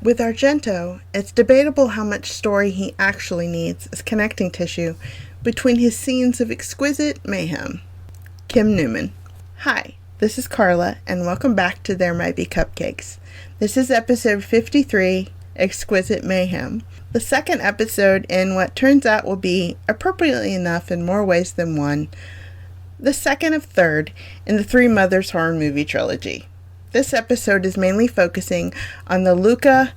With Argento, it's debatable how much story he actually needs as connecting tissue between his scenes of exquisite mayhem. Kim Newman. Hi, this is Carla, and welcome back to There Might Be Cupcakes. This is episode 53, Exquisite Mayhem, the second episode in what turns out will be, appropriately enough in more ways than one, the second of third in the Three Mothers horror movie trilogy. This episode is mainly focusing on the Luca,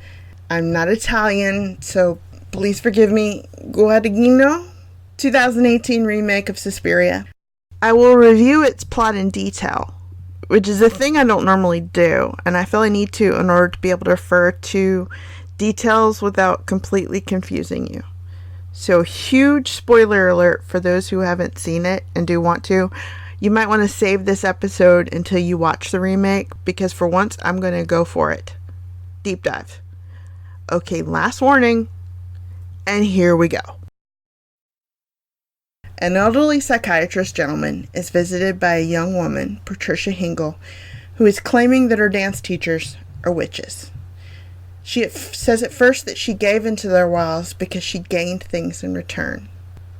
I'm not Italian, so please forgive me, Guadagnino, 2018 remake of Suspiria. I will review its plot in detail, which is a thing I don't normally do, and I feel I need to in order to be able to refer to details without completely confusing you. So, huge spoiler alert for those who haven't seen it and do want to. You might want to save this episode until you watch the remake, because for once I'm going to go for it. Deep dive. Okay, last warning, and here we go. An elderly psychiatrist gentleman is visited by a young woman, Patricia Hingle, who is claiming that her dance teachers are witches. She says at first that she gave into their wiles because she gained things in return.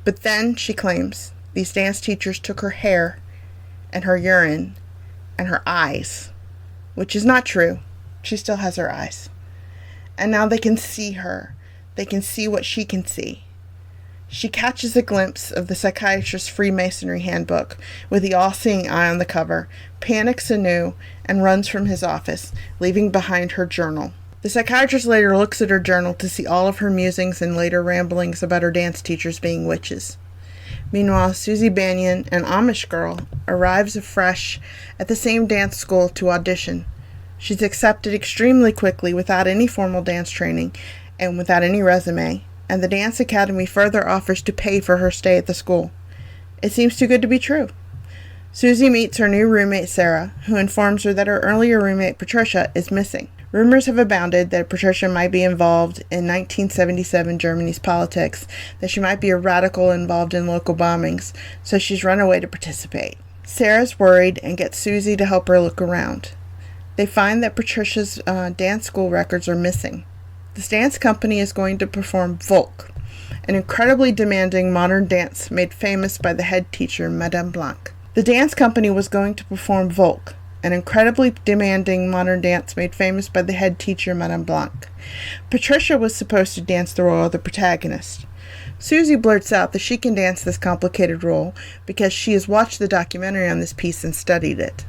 But then, she claims, these dance teachers took her hair and her urine and her eyes, which is not true. She still has her eyes. And now they can see her. They can see what she can see. She catches a glimpse of the psychiatrist's Freemasonry handbook with the all-seeing eye on the cover, panics anew, and runs from his office, leaving behind her journal. The psychiatrist later looks at her journal to see all of her musings and later ramblings about her dance teachers being witches. Meanwhile, Susie Banyan, an Amish girl, arrives afresh at the same dance school to audition. She's accepted extremely quickly without any formal dance training and without any resume, and the dance academy further offers to pay for her stay at the school. It seems too good to be true. Susie meets her new roommate Sarah, who informs her that her earlier roommate Patricia is missing. Rumors have abounded that Patricia might be involved in 1977 Germany's politics, that she might be a radical involved in local bombings, so she's run away to participate. Sarah's worried and gets Susie to help her look around. They find that Patricia's dance school records are missing. This dance company is going to perform Volk, an incredibly demanding modern dance made famous by the head teacher, Madame Blanc. The dance company was going to perform Volk, an incredibly demanding modern dance made famous by the head teacher, Madame Blanc. Patricia was supposed to dance the role of the protagonist. Susie blurts out that she can dance this complicated role because she has watched the documentary on this piece and studied it.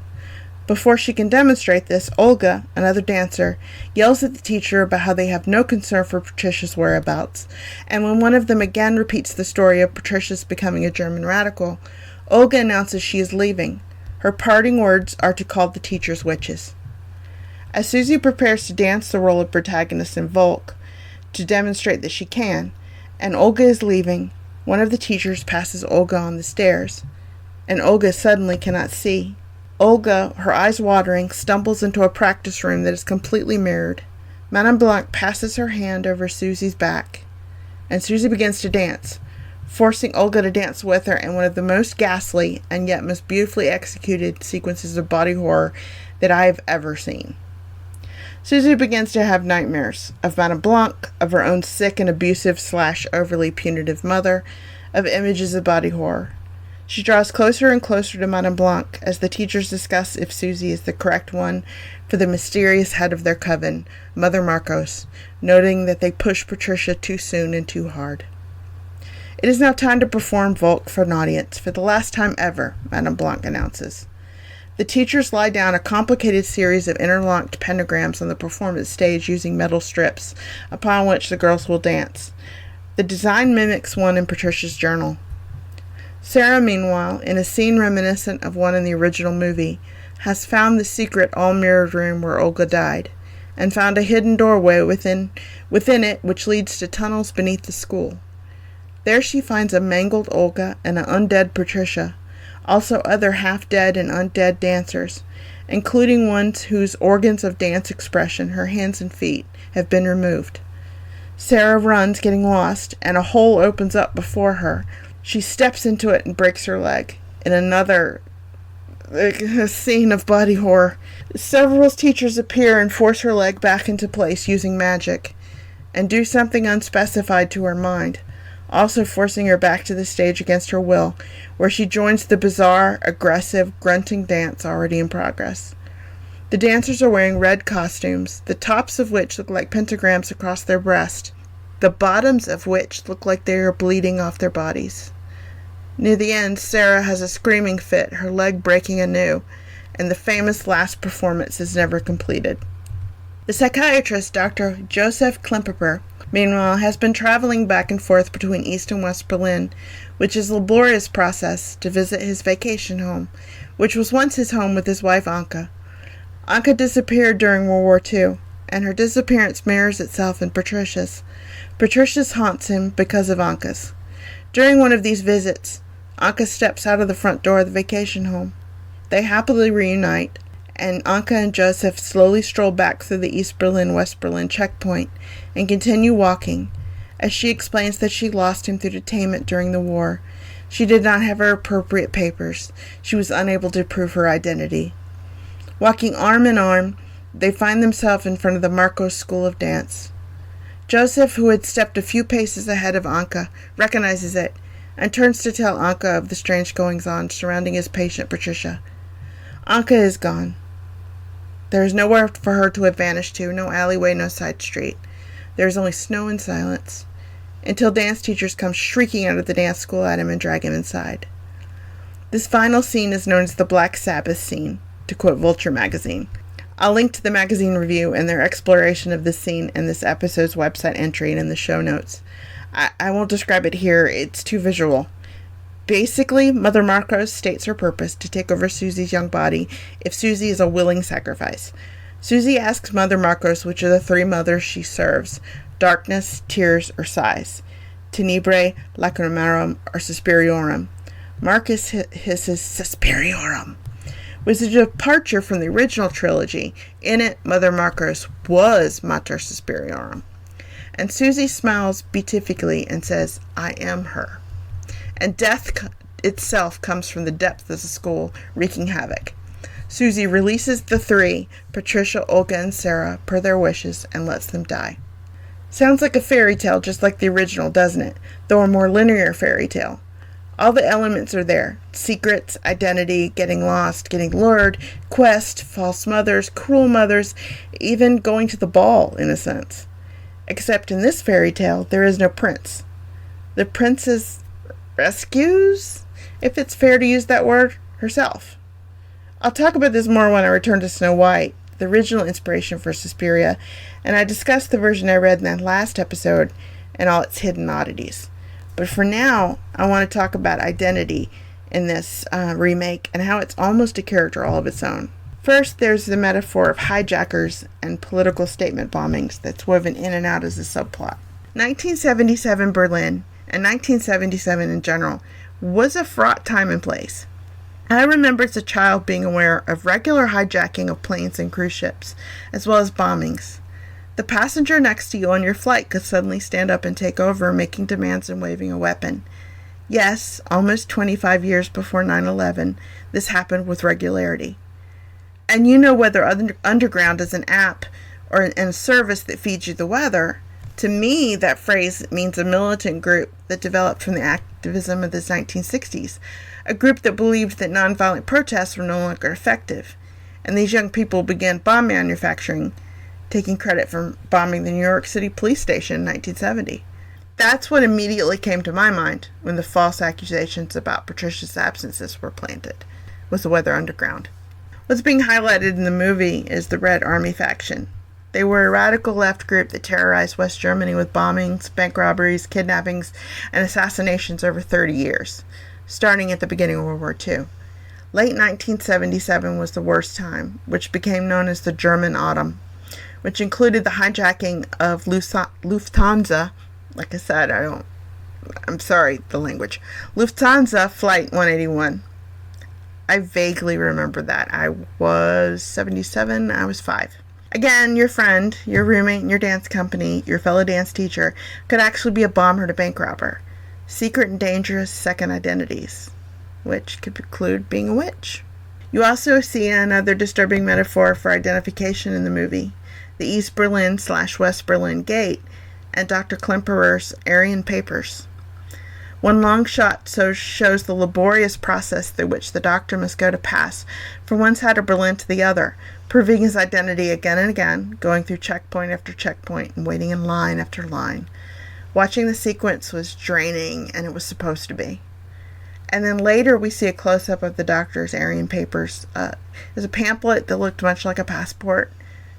Before she can demonstrate this, Olga, another dancer, yells at the teacher about how they have no concern for Patricia's whereabouts, and when one of them again repeats the story of Patricia's becoming a German radical, Olga announces she is leaving. Her parting words are to call the teachers witches. As Susie prepares to dance the role of protagonist in Volk, to demonstrate that she can, and Olga is leaving, one of the teachers passes Olga on the stairs, and Olga suddenly cannot see. Olga, her eyes watering, stumbles into a practice room that is completely mirrored. Madame Blanc passes her hand over Susie's back, and Susie begins to dance, forcing Olga to dance with her in one of the most ghastly and yet most beautifully executed sequences of body horror that I have ever seen. Susie begins to have nightmares of Madame Blanc, of her own sick and abusive / overly punitive mother, of images of body horror. She draws closer and closer to Madame Blanc as the teachers discuss if Susie is the correct one for the mysterious head of their coven, Mother Marcos, noting that they push Patricia too soon and too hard. It is now time to perform Volk for an audience, for the last time ever, Madame Blanc announces. The teachers lie down a complicated series of interlocked pentagrams on the performance stage using metal strips, upon which the girls will dance. The design mimics one in Patricia's journal. Sarah, meanwhile, in a scene reminiscent of one in the original movie, has found the secret all-mirrored room where Olga died, and found a hidden doorway within it which leads to tunnels beneath the school. There she finds a mangled Olga and an undead Patricia, also other half-dead and undead dancers, including ones whose organs of dance expression, her hands and feet, have been removed. Sarah runs, getting lost, and a hole opens up before her. She steps into it and breaks her leg, in another A scene of body horror. Several teachers appear and force her leg back into place using magic, and do something unspecified to her mind, also forcing her back to the stage against her will, where she joins the bizarre, aggressive, grunting dance already in progress. The dancers are wearing red costumes, the tops of which look like pentagrams across their breast, the bottoms of which look like they are bleeding off their bodies. Near the end, Sarah has a screaming fit, her leg breaking anew, and the famous last performance is never completed. The psychiatrist, Dr. Joseph Klemperer, meanwhile, has been traveling back and forth between East and West Berlin, which is a laborious process, to visit his vacation home, which was once his home with his wife Anka. Anka disappeared during World War II, and her disappearance mirrors itself in Patricia's. Patricia's haunts him because of Anka's. During one of these visits, Anka steps out of the front door of the vacation home. They happily reunite, and Anka and Joseph slowly stroll back through the East Berlin-West Berlin checkpoint and continue walking, as she explains that she lost him through detainment during the war. She did not have her appropriate papers. She was unable to prove her identity. Walking arm in arm, they find themselves in front of the Marcos School of Dance. Joseph, who had stepped a few paces ahead of Anka, recognizes it and turns to tell Anka of the strange goings-on surrounding his patient Patricia. Anka is gone. There is nowhere for her to have vanished to, no alleyway, no side street. There is only snow and silence, until dance teachers come shrieking out of the dance school at him and drag him inside. This final scene is known as the Black Sabbath scene, to quote Vulture magazine. I'll link to the magazine review and their exploration of this scene in this episode's website entry and in the show notes. I won't describe it here, it's too visual. Basically, Mother Marcos states her purpose to take over Susie's young body if Susie is a willing sacrifice. Susie asks Mother Marcos which of the three mothers she serves: darkness, tears, or sighs, tenebrae, lacrimarum, or suspiriorum. Marcus hisses suspiriorum, was a departure from the original trilogy. In it, Mother Marcos was Mater Suspiriorum. And Susie smiles beatifically and says, I am her. And death itself comes from the depths of the school, wreaking havoc. Susie releases the three, Patricia, Olga, and Sarah, per their wishes, and lets them die. Sounds like a fairy tale, just like the original, doesn't it? Though a more linear fairy tale. All the elements are there. Secrets, identity, getting lost, getting lured, quest, false mothers, cruel mothers, even going to the ball, in a sense. Except in this fairy tale, there is no prince. The princess rescues, if it's fair to use that word, herself. I'll talk about this more when I return to Snow White, the original inspiration for Suspiria, and I discussed the version I read in that last episode and all its hidden oddities. But for now, I want to talk about identity in this remake and how it's almost a character all of its own. First, there's the metaphor of hijackers and political statement bombings that's woven in and out as a subplot. 1977 Berlin, and 1977 in general, was a fraught time and place. I remember as a child being aware of regular hijacking of planes and cruise ships, as well as bombings. The passenger next to you on your flight could suddenly stand up and take over, making demands and waving a weapon. Yes, almost 25 years before 9/11, this happened with regularity. And you know whether Underground is an app or a service that feeds you the weather. To me, that phrase means a militant group that developed from the activism of the 1960s, a group that believed that nonviolent protests were no longer effective. And these young people began bomb manufacturing, taking credit for bombing the New York City police station in 1970. That's what immediately came to my mind when the false accusations about Patricia's absences were planted, was the Weather Underground. What's being highlighted in the movie is the Red Army faction. They were a radical left group that terrorized West Germany with bombings, bank robberies, kidnappings, and assassinations over 30 years, starting at the beginning of World War II. Late 1977 was the worst time, which became known as the German Autumn, which included the hijacking of Lufthansa, like I said, I'm sorry, the language, Lufthansa Flight 181. I vaguely remember that. I was 77, I was 5. Again, your friend, your roommate in your dance company, your fellow dance teacher, could actually be a bomber and a bank robber. Secret and dangerous second identities, which could include being a witch. You also see another disturbing metaphor for identification in the movie, the East Berlin/West Berlin Gate, and Dr. Klemperer's Aryan papers. One long shot shows the laborious process through which the doctor must go to pass from one side of Berlin to the other, proving his identity again and again, going through checkpoint after checkpoint and waiting in line after line. Watching the sequence was draining, and it was supposed to be. And then later we see a close-up of the doctor's Aryan papers. There's a pamphlet that looked much like a passport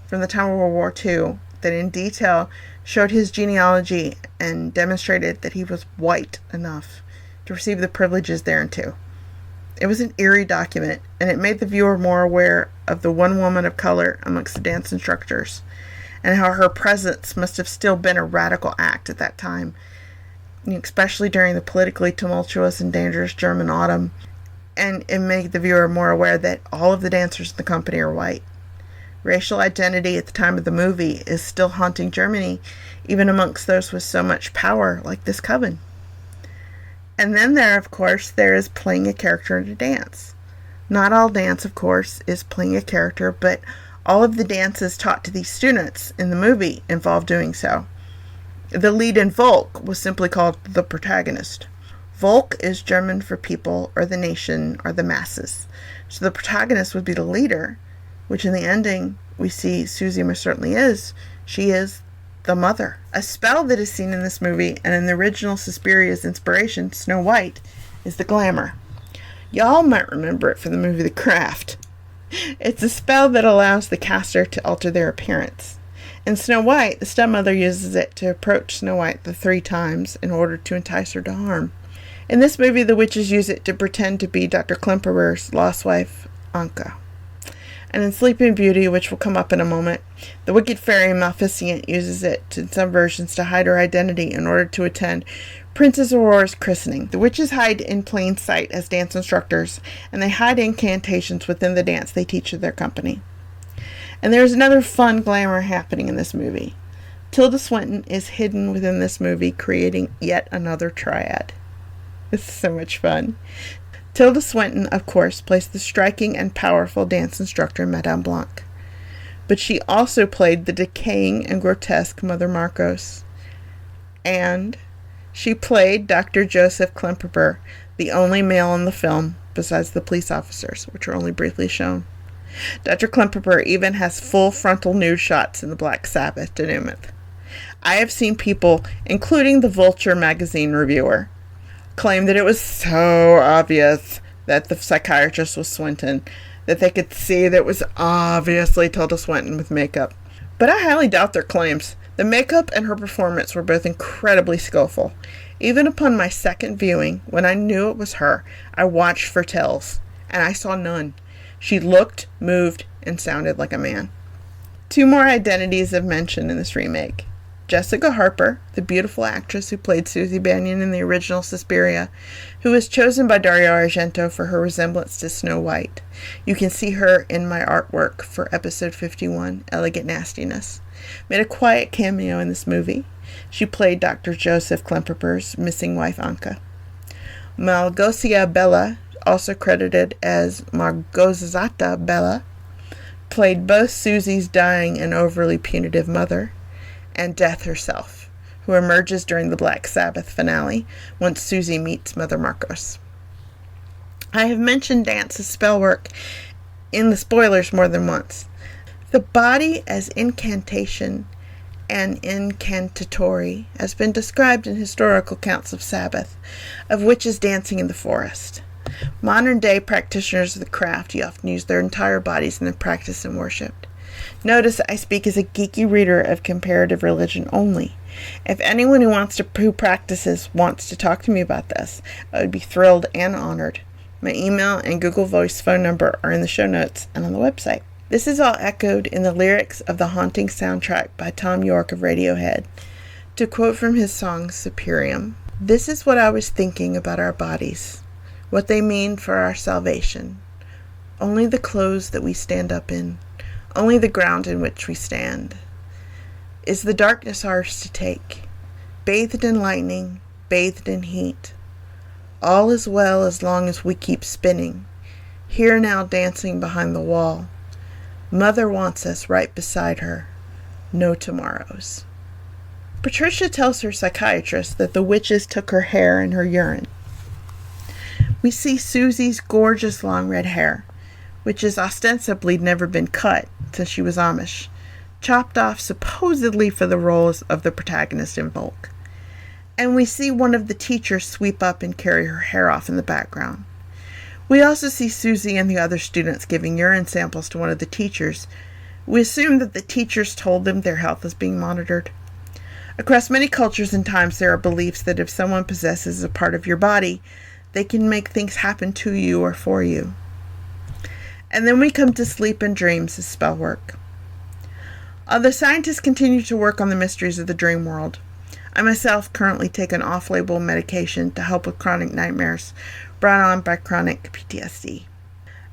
from the time of World War II that in detail showed his genealogy and demonstrated that he was white enough to receive the privileges thereunto. It was an eerie document, and it made the viewer more aware of the one woman of color amongst the dance instructors, and how her presence must have still been a radical act at that time, especially during the politically tumultuous and dangerous German autumn, and it made the viewer more aware that all of the dancers in the company are white. Racial identity at the time of the movie is still haunting Germany, even amongst those with so much power like this coven. And then there is playing a character in a dance. Not all dance, of course, is playing a character, but all of the dances taught to these students in the movie involve doing so. The lead in Volk was simply called the protagonist. Volk is German for people, or the nation, or the masses. So the protagonist would be the leader, which in the ending we see Susie most certainly is. She is the mother. A spell that is seen in this movie and in the original Suspiria's inspiration, Snow White, is the glamour. Y'all might remember it from the movie The Craft. It's a spell that allows the caster to alter their appearance. In Snow White, the stepmother uses it to approach Snow White the 3 times in order to entice her to harm. In this movie, the witches use it to pretend to be Dr. Klemperer's lost wife, Anka. And in Sleeping Beauty, which will come up in a moment, the wicked fairy Maleficent uses it in some versions to hide her identity in order to attend Princess Aurora's christening. The witches hide in plain sight as dance instructors, and they hide incantations within the dance they teach to their company. And there's another fun glamour happening in this movie. Tilda Swinton is hidden within this movie, creating yet another triad. This is so much fun. Tilda Swinton, of course, plays the striking and powerful dance instructor Madame Blanc. But she also played the decaying and grotesque Mother Marcos. And she played Dr. Joseph Klemperer, the only male in the film, besides the police officers, which are only briefly shown. Dr. Klemperer even has full frontal nude shots in the Black Sabbath denouement. I have seen people, including the Vulture magazine reviewer, claim that it was so obvious that the psychiatrist was Swinton that they could see that it was obviously Tilda Swinton with makeup. But I highly doubt their claims. The makeup and her performance were both incredibly skillful. Even upon my second viewing, when I knew it was her, I watched for tells, and I saw none. She looked, moved, and sounded like a man. 2 more identities of mention in this remake. Jessica Harper, the beautiful actress who played Susie Bannion in the original Suspiria, who was chosen by Dario Argento for her resemblance to Snow White. You can see her in my artwork for episode 51, Elegant Nastiness. Made a quiet cameo in this movie. She played Dr. Joseph Klemperer's missing wife, Anka. Malgosia Bella, also credited as Margosata Bella, played both Susie's dying and overly punitive mother, and Death herself, who emerges during the Black Sabbath finale once Susie meets Mother Marcos. I have mentioned dance's spell work in the spoilers more than once. The body as incantation and incantatory has been described in historical accounts of Sabbath, of witches dancing in the forest. Modern-day practitioners of the craft often use their entire bodies in their practice and worship. Notice I speak as a geeky reader of comparative religion only. If anyone who practices wants to talk to me about this, I would be thrilled and honored. My email and Google Voice phone number are in the show notes and on the website. This is all echoed in the lyrics of the haunting soundtrack by Tom York of Radiohead. To quote from his song Suspiria, "This is what I was thinking about our bodies, what they mean for our salvation. Only the clothes that we stand up in, only the ground in which we stand. Is the darkness ours to take, bathed in lightning, bathed in heat? All is well as long as we keep spinning, here now dancing behind the wall. Mother wants us right beside her. No tomorrows. Patricia tells her psychiatrist that the witches took her hair and her urine. We see Susie's gorgeous long red hair, which has ostensibly never been cut since she was Amish, chopped off supposedly for the roles of the protagonist in Volk. And we see one of the teachers sweep up and carry her hair off in the background. We also see Susie and the other students giving urine samples to one of the teachers. We assume that the teachers told them their health is being monitored. Across many cultures and times, there are beliefs that if someone possesses a part of your body, they can make things happen to you or for you. And then we come to sleep and dreams as spell work. Although scientists continue to work on the mysteries of the dream world, I myself currently take an off-label medication to help with chronic nightmares brought on by chronic PTSD.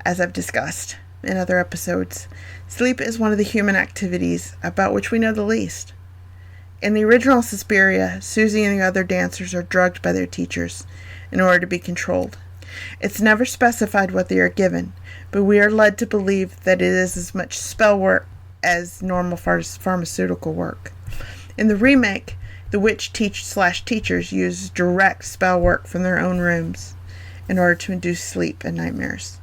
As I've discussed in other episodes, sleep is one of the human activities about which we know the least. In the original Suspiria, Susie and the other dancers are drugged by their teachers in order to be controlled. It's never specified what they are given, but we are led to believe that it is as much spell work as normal pharmaceutical work. In the remake, the witch teachers use direct spell work from their own rooms in order to induce sleep and nightmares.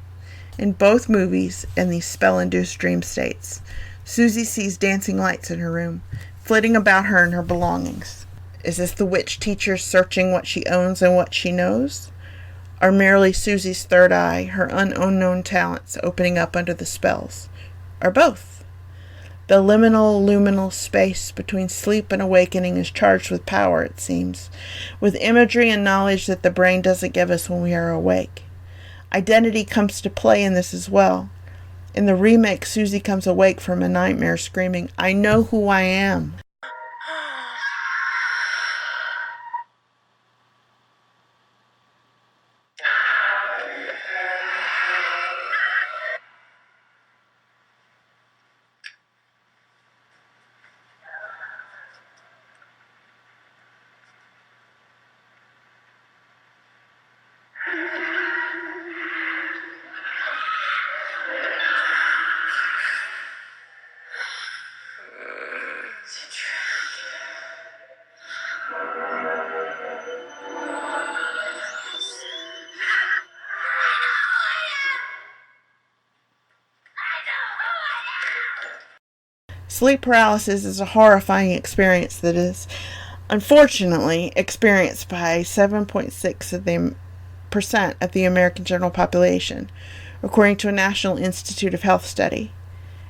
In both movies, in these spell-induced dream states, Susie sees dancing lights in her room, flitting about her and her belongings. Is this the witch teacher searching what she owns and what she knows? Or merely Susie's third eye, her unknown talents opening up under the spells? Or both? The liminal space between sleep and awakening is charged with power, it seems, with imagery and knowledge that the brain doesn't give us when we are awake. Identity comes to play in this as well. In the remake, Susie comes awake from a nightmare screaming, "I know who I am." Sleep paralysis is a horrifying experience that is, unfortunately, experienced by 7.6% of the American general population, according to a National Institute of Health study.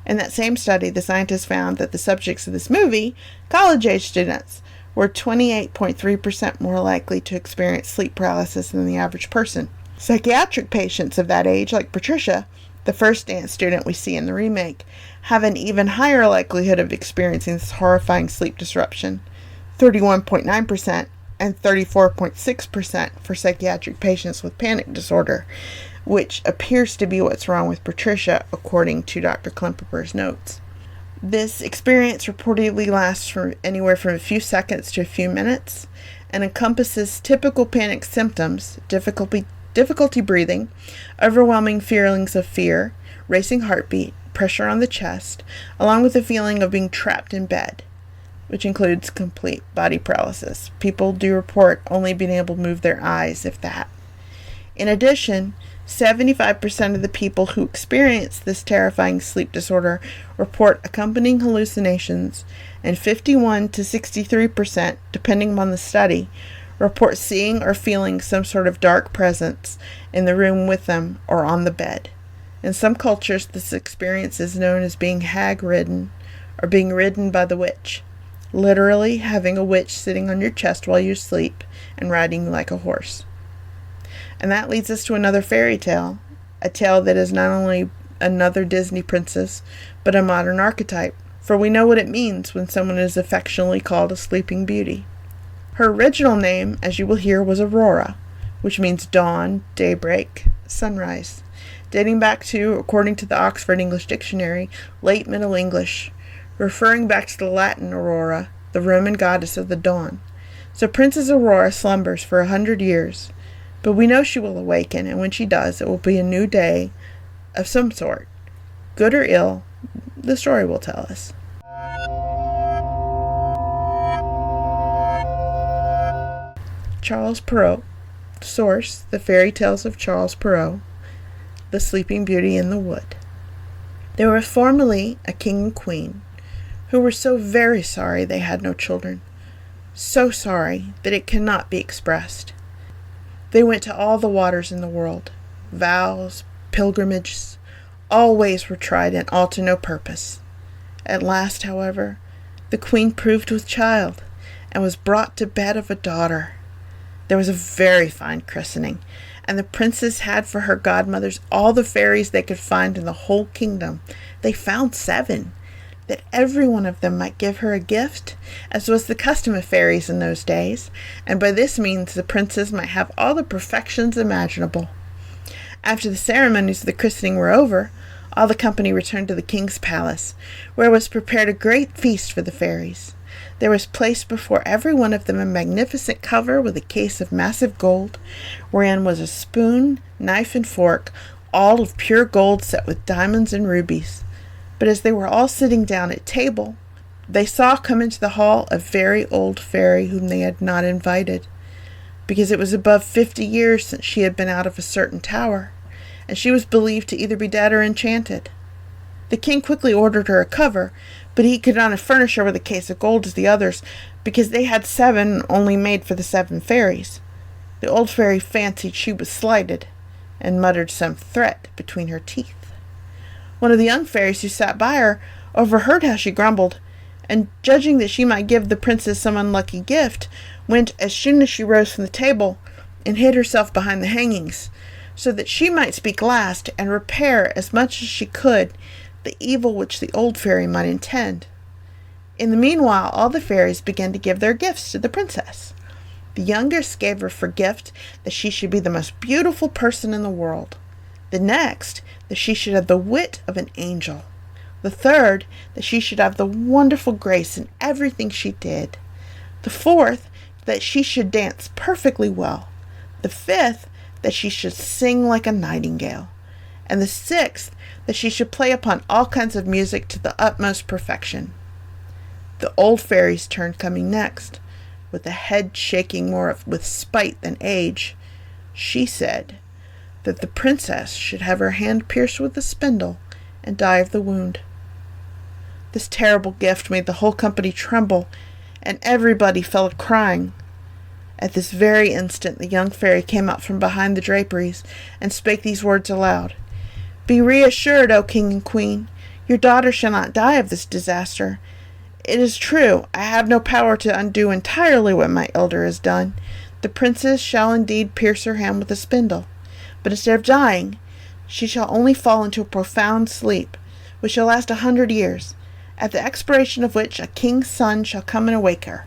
In that same study, the scientists found that the subjects of this movie, college-age students, were 28.3% more likely to experience sleep paralysis than the average person. Psychiatric patients of that age, like Patricia, the first dance student we see in the remake, have an even higher likelihood of experiencing this horrifying sleep disruption, 31.9% and 34.6% for psychiatric patients with panic disorder, which appears to be what's wrong with Patricia, according to Dr. Klemperer's notes. This experience reportedly lasts for anywhere from a few seconds to a few minutes and encompasses typical panic symptoms, difficulty breathing, overwhelming feelings of fear, racing heartbeat, pressure on the chest, along with the feeling of being trapped in bed, which includes complete body paralysis. People do report only being able to move their eyes, if that. In addition, 75% of the people who experience this terrifying sleep disorder report accompanying hallucinations, and 51 to 63%, depending on the study, report seeing or feeling some sort of dark presence in the room with them or on the bed. In some cultures, this experience is known as being hag-ridden or being ridden by the witch, literally having a witch sitting on your chest while you sleep and riding you like a horse. And that leads us to another fairy tale, a tale that is not only another Disney princess, but a modern archetype, for we know what it means when someone is affectionately called a sleeping beauty. Her original name, as you will hear, was Aurora, which means dawn, daybreak, sunrise, dating back to, according to the Oxford English Dictionary, late Middle English, referring back to the Latin Aurora, the Roman goddess of the dawn. So Princess Aurora slumbers for 100 years, but we know she will awaken, and when she does, it will be a new day, of some sort. Good or ill, the story will tell us. Charles Perrault. Source: The Fairy Tales of Charles Perrault. The Sleeping Beauty in the Wood. There were formerly a king and queen who were so very sorry they had no children, so sorry that it cannot be expressed. They went to all the waters in the world. Vows, pilgrimages, all ways were tried, and all to no purpose. At last, however, the queen proved with child, and was brought to bed of a daughter. There was a very fine christening, and the princess had for her godmothers all the fairies they could find in the whole kingdom. They found 7, that every one of them might give her a gift, as was the custom of fairies in those days, and by this means the princess might have all the perfections imaginable. After the ceremonies of the christening were over, all the company returned to the king's palace, where was prepared a great feast for the fairies. There was placed before every one of them a magnificent cover with a case of massive gold, wherein was a spoon, knife, and fork, all of pure gold set with diamonds and rubies. But as they were all sitting down at table, they saw come into the hall a very old fairy whom they had not invited, because it was above 50 years since she had been out of a certain tower, and she was believed to either be dead or enchanted. The king quickly ordered her a cover, but he could not furnish her with a case of gold as the others, because they had 7 only made for the 7 fairies. The old fairy fancied she was slighted, and muttered some threat between her teeth. One of the young fairies who sat by her overheard how she grumbled, and judging that she might give the princess some unlucky gift, went as soon as she rose from the table, and hid herself behind the hangings, so that she might speak last, and repair as much as she could the evil which the old fairy might intend. In the meanwhile, all the fairies began to give their gifts to the princess. The youngest gave her for gift that she should be the most beautiful person in the world. The next, that she should have the wit of an angel. The third, that she should have the wonderful grace in everything she did. The fourth, that she should dance perfectly well. The fifth, that she should sing like a nightingale. And the sixth, that she should play upon all kinds of music to the utmost perfection. The old fairy's turn coming next, with a head shaking more with spite than age, she said that the princess should have her hand pierced with a spindle and die of the wound. This terrible gift made the whole company tremble, and everybody fell a crying. At this very instant the young fairy came out from behind the draperies and spake these words aloud. Be reassured, O king and queen. Your daughter shall not die of this disaster. It is true, I have no power to undo entirely what my elder has done. The princess shall indeed pierce her hand with a spindle, but instead of dying, she shall only fall into a profound sleep, which shall last 100 years, at the expiration of which a king's son shall come and awake her.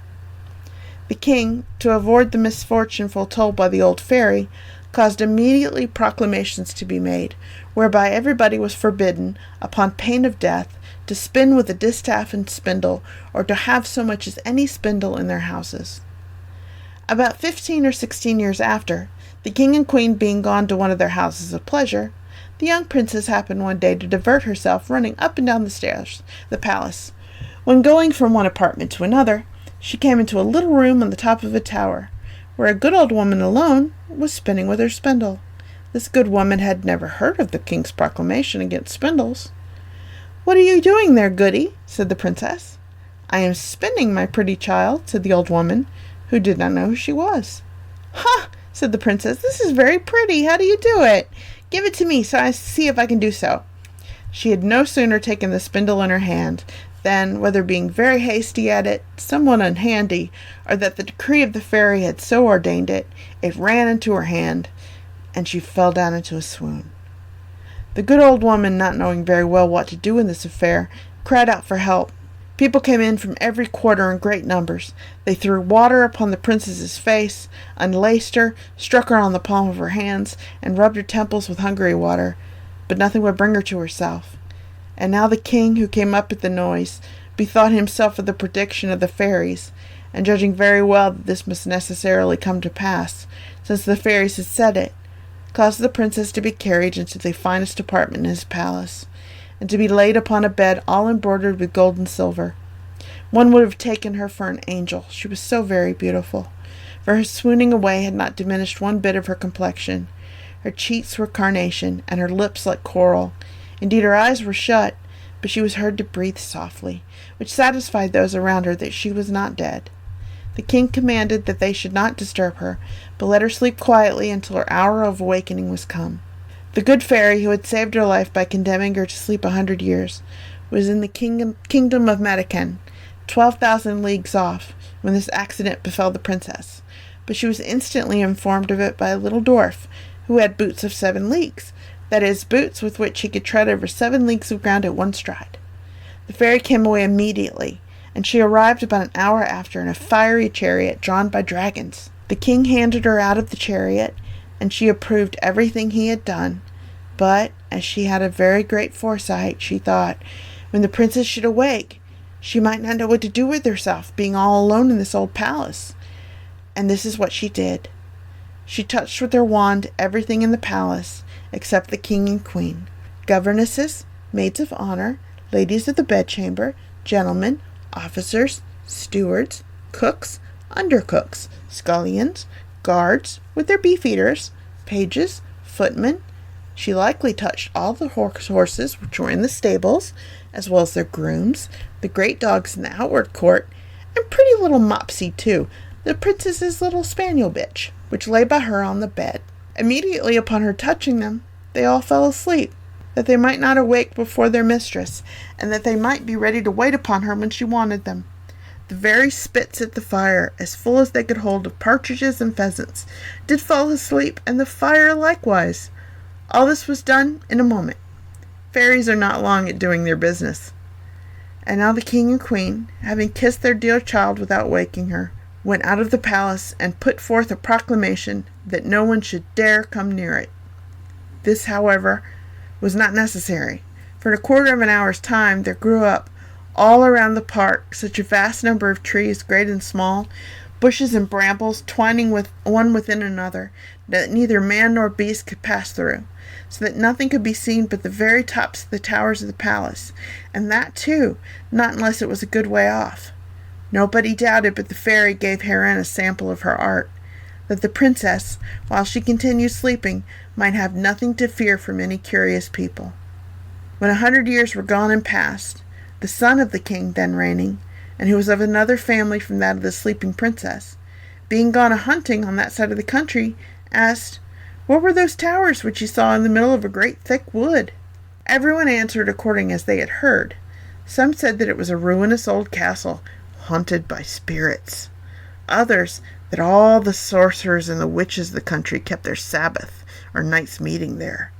The king, to avoid the misfortune foretold by the old fairy, caused immediately proclamations to be made, whereby everybody was forbidden, upon pain of death, to spin with a distaff and spindle, or to have so much as any spindle in their houses. About 15 or 16 years after, the king and queen being gone to one of their houses of pleasure, the young princess happened one day to divert herself running up and down the stairs, the palace. When going from one apartment to another, she came into a little room on the top of a tower, where a good old woman alone was spinning with her spindle. This good woman had never heard of the king's proclamation against spindles. What are you doing there, goody? Said the princess. I am spinning, my pretty child, said the old woman, who did not know who she was. Ha! Said the princess. This is very pretty. How do you do it? Give it to me so I see if I can do so. She had no sooner taken the spindle in her hand than, whether being very hasty at it, somewhat unhandy, or that the decree of the fairy had so ordained it, it ran into her hand, and she fell down into a swoon. The good old woman, not knowing very well what to do in this affair, cried out for help. People came in from every quarter in great numbers. They threw water upon the princess's face, unlaced her, struck her on the palm of her hands, and rubbed her temples with hungary water, but nothing would bring her to herself. And now the king, who came up at the noise, bethought himself of the prediction of the fairies, and judging very well that this must necessarily come to pass, since the fairies had said it, caused the princess to be carried into the finest apartment in his palace, and to be laid upon a bed all embroidered with gold and silver. One would have taken her for an angel, she was so very beautiful, for her swooning away had not diminished one bit of her complexion. Her cheeks were carnation, and her lips like coral. Indeed, her eyes were shut, but she was heard to breathe softly, which satisfied those around her that she was not dead. The king commanded that they should not disturb her, but let her sleep quietly until her hour of awakening was come. The good fairy, who had saved her life by condemning her to sleep 100 years, was in the kingdom of Matakan, 12,000 leagues off, when this accident befell the princess. But she was instantly informed of it by a little dwarf, who had boots of 7 leagues, that is, boots with which he could tread over 7 leagues of ground at one stride. The fairy came away immediately, and she arrived about an hour after in a fiery chariot drawn by dragons. The king handed her out of the chariot, and she approved everything he had done. But, as she had a very great foresight, she thought, when the princess should awake, she might not know what to do with herself, being all alone in this old palace. And this is what she did. She touched with her wand everything in the palace, except the king and queen, governesses, maids of honor, ladies of the bedchamber, gentlemen, officers, stewards, cooks, undercooks, scullions, guards with their beefeaters, pages, footmen. She likely touched all the horses which were in the stables, as well as their grooms, the great dogs in the outward court, and pretty little Mopsy, too, the princess's little spaniel bitch, which lay by her on the bed. Immediately upon her touching them, they all fell asleep, that they might not awake before their mistress, and that they might be ready to wait upon her when she wanted them. The very spits at the fire, as full as they could hold of partridges and pheasants, did fall asleep, and the fire likewise. All this was done in a moment. Fairies are not long at doing their business. And now the king and queen, having kissed their dear child without waking her, went out of the palace and put forth a proclamation that no one should dare come near it. This, however, was not necessary, for in a quarter of an hour's time there grew up all around the park such a vast number of trees, great and small, bushes and brambles, twining with one within another, that neither man nor beast could pass through, so that nothing could be seen but the very tops of the towers of the palace, and that too, not unless it was a good way off. Nobody doubted but the fairy gave Harriott a sample of her art, that the princess, while she continued sleeping, might have nothing to fear from any curious people. When 100 years were gone and past, the son of the king then reigning, and who was of another family from that of the sleeping princess, being gone a-hunting on that side of the country, asked, "What were those towers which he saw in the middle of a great thick wood?" Everyone answered according as they had heard. Some said that it was a ruinous old castle, haunted by spirits. Others, that all the sorcerers and the witches of the country kept their Sabbath, or night's meeting there.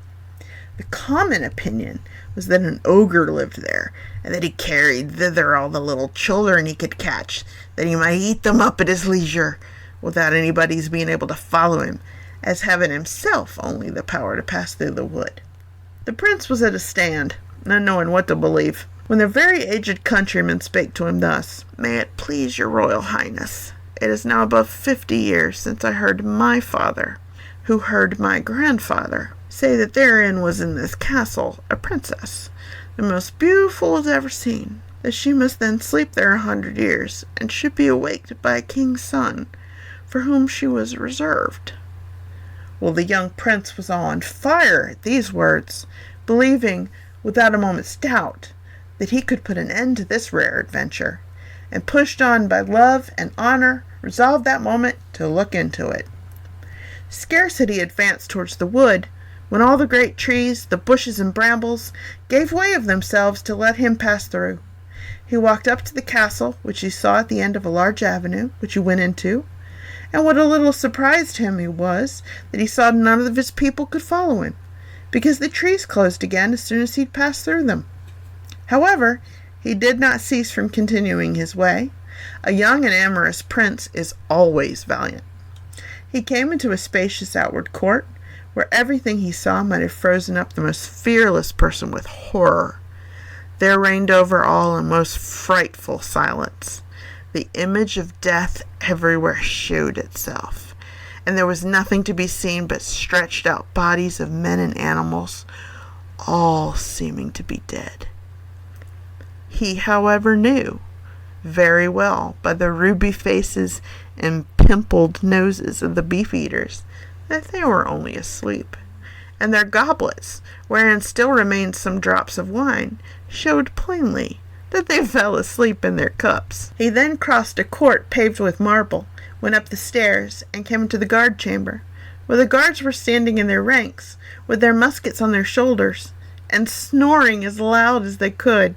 The common opinion was that an ogre lived there, and that he carried thither all the little children he could catch, that he might eat them up at his leisure, without anybody's being able to follow him, as having himself only the power to pass through the wood. The prince was at a stand, not knowing what to believe, when the very aged countryman spake to him thus: "May it please your royal highness, it is now above 50 years since I heard my father, who heard my grandfather, say that therein was in this castle a princess, the most beautiful was ever seen, that she must then sleep there 100 years, and should be awaked by a king's son, for whom she was reserved." Well, the young prince was all on fire at these words, believing, without a moment's doubt, that he could put an end to this rare adventure, and pushed on by love and honor, resolved that moment to look into it. Scarce had he advanced towards the wood, when all the great trees, the bushes and brambles, gave way of themselves to let him pass through. He walked up to the castle, which he saw at the end of a large avenue, which he went into, and what a little surprised him he was, that he saw none of his people could follow him, because the trees closed again as soon as he'd passed through them. However, he did not cease from continuing his way. A young and amorous prince is always valiant. He came into a spacious outward court, where everything he saw might have frozen up the most fearless person with horror. There reigned over all a most frightful silence. The image of death everywhere shewed itself, and there was nothing to be seen but stretched out bodies of men and animals, all seeming to be dead. He, however, knew very well by the ruby faces and pimpled noses of the beef-eaters that they were only asleep, and their goblets, wherein still remained some drops of wine, showed plainly that they fell asleep in their cups. He then crossed a court paved with marble, went up the stairs, and came into the guard chamber, where the guards were standing in their ranks, with their muskets on their shoulders, and snoring as loud as they could.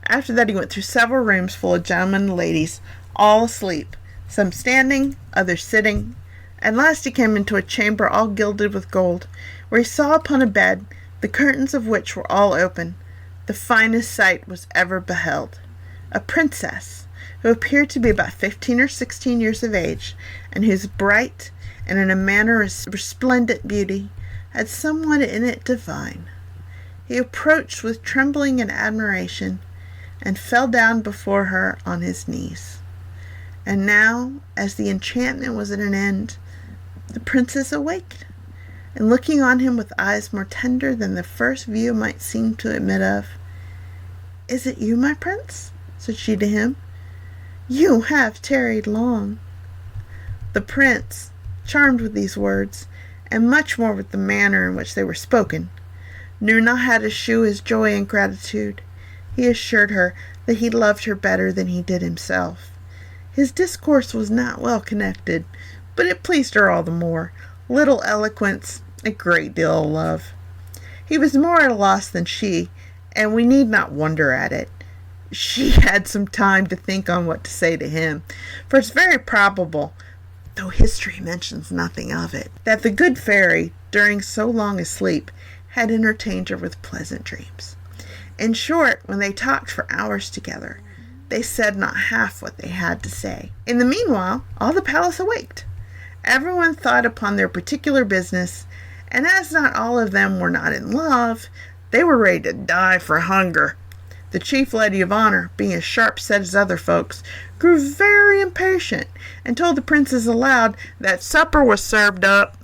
After that he went through several rooms full of gentlemen and ladies, all asleep, some standing, others sitting. At last he came into a chamber all gilded with gold, where he saw upon a bed, the curtains of which were all open, the finest sight was ever beheld. A princess, who appeared to be about 15 or 16 years of age, and whose bright, and in a manner resplendent beauty, had somewhat in it divine. He approached with trembling and admiration, and fell down before her on his knees. And now, as the enchantment was at an end, the princess awaked, and looking on him with eyes more tender than the first view might seem to admit of, "Is it you, my prince?" said she to him. "You have tarried long." The prince, charmed with these words, and much more with the manner in which they were spoken, knew not how to shew his joy and gratitude. He assured her that he loved her better than he did himself. His discourse was not well connected, but it pleased her all the more. Little eloquence, a great deal of love. He was more at a loss than she, and we need not wonder at it. She had some time to think on what to say to him, for it's very probable, though history mentions nothing of it, that the good fairy, during so long a sleep, had entertained her with pleasant dreams. In short, when they talked for hours together, they said not half what they had to say. In the meanwhile, all the palace awaked. Everyone thought upon their particular business, and as not all of them were not in love, they were ready to die for hunger. The chief lady of honor, being as sharp-set as other folks, grew very impatient, and told the princes aloud that supper was served up.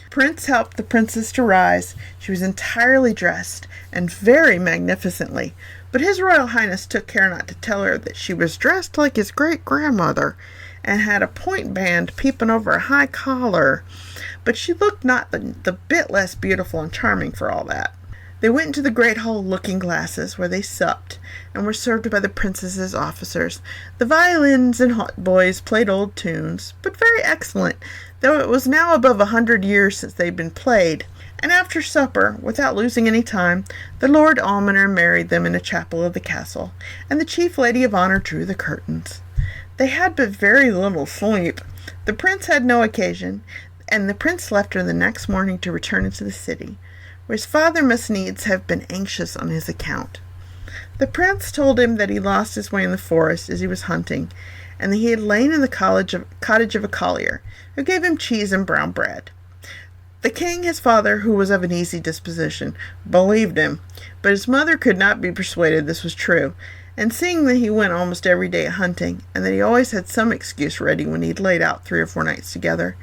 Prince helped the princess to rise. She was entirely dressed, and very magnificently, but his royal highness took care not to tell her that she was dressed like his great-grandmother, and had a point band peeping over a high collar, but she looked not the bit less beautiful and charming for all that. They went into the great hall looking-glasses, where they supped, and were served by the princess's officers. The violins and hautboys played old tunes, but very excellent, though it was now above 100 years since they had been played. And after supper, without losing any time, the Lord Almoner married them in a chapel of the castle, and the chief lady of honor drew the curtains. They had but very little sleep. The prince had no occasion, and the prince left her the next morning to return into the city, where his father must needs have been anxious on his account. The prince told him that he lost his way in the forest as he was hunting, and that he had lain in the cottage of a collier, who gave him cheese and brown bread. The king, his father, who was of an easy disposition, believed him, but his mother could not be persuaded this was true, and seeing that he went almost every day a hunting, and that he always had some excuse ready when he had laid out 3 or 4 nights together,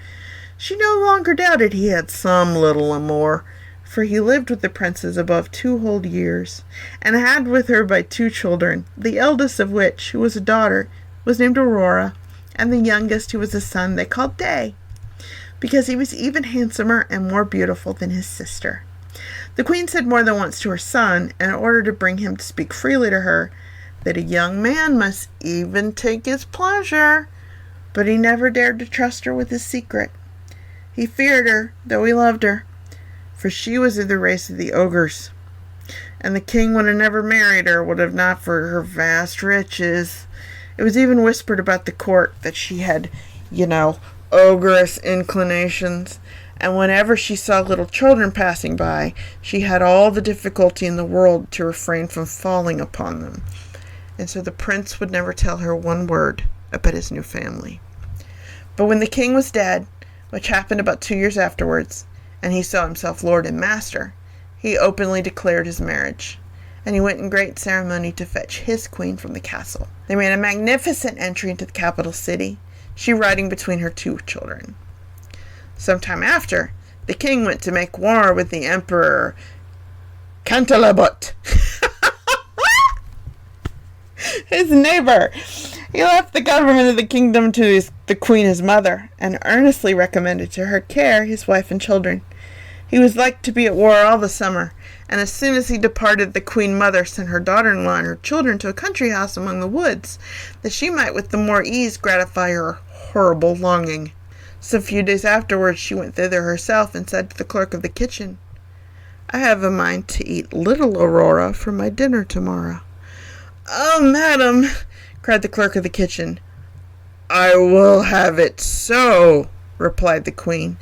she no longer doubted he had some little amour, for he lived with the princess above 2 whole years, and had with her by 2 children, the eldest of which, who was a daughter, was named Aurora, and the youngest, who was a son, they called Day, because he was even handsomer and more beautiful than his sister. The queen said more than once to her son, in order to bring him to speak freely to her, that a young man must even take his pleasure, but he never dared to trust her with his secret. He feared her, though he loved her, for she was of the race of the ogres, and the king would have never married her, would have not for her vast riches. It was even whispered about the court that she had, ogress inclinations, and whenever she saw little children passing by, she had all the difficulty in the world to refrain from falling upon them. And so the prince would never tell her one word about his new family. But when the king was dead, which happened about 2 years afterwards, and he saw himself lord and master, he openly declared his marriage, and he went in great ceremony to fetch his queen from the castle. They made a magnificent entry into the capital city, she riding between her 2 children. Some time after, the king went to make war with the Emperor Cantalabot, his neighbor. He left the government of the kingdom to the queen his mother, and earnestly recommended to her care his wife and children. He was like to be at war all the summer, and as soon as he departed, the queen mother sent her daughter-in-law and her children to a country house among the woods, that she might with the more ease gratify her horrible longing. Some few days afterwards she went thither herself, and said to the clerk of the kitchen, "I have a mind to eat little Aurora for my dinner tomorrow." "Oh, madam," cried the clerk of the kitchen. "I will have it so," replied the queen,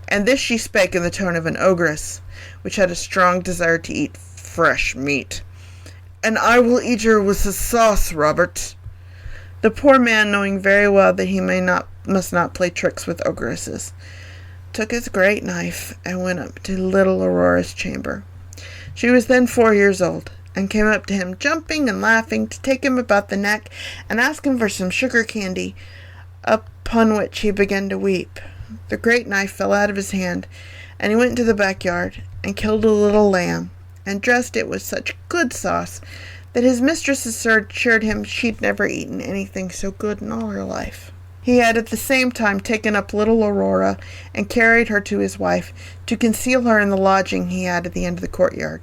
and this she spake in the tone of an ogress, which had a strong desire to eat fresh meat. "And I will eat her with the sauce, Robert." The poor man, knowing very well that he must not play tricks with ogresses, took his great knife and went up to little Aurora's chamber. She was then 4 years old, and came up to him, jumping and laughing, to take him about the neck and ask him for some sugar candy, upon which he began to weep. The great knife fell out of his hand, and he went into the backyard and killed a little lamb, and dressed it with such good sauce that his mistress assured him she'd never eaten anything so good in all her life. He had at the same time taken up little Aurora and carried her to his wife, to conceal her in the lodging he had at the end of the courtyard.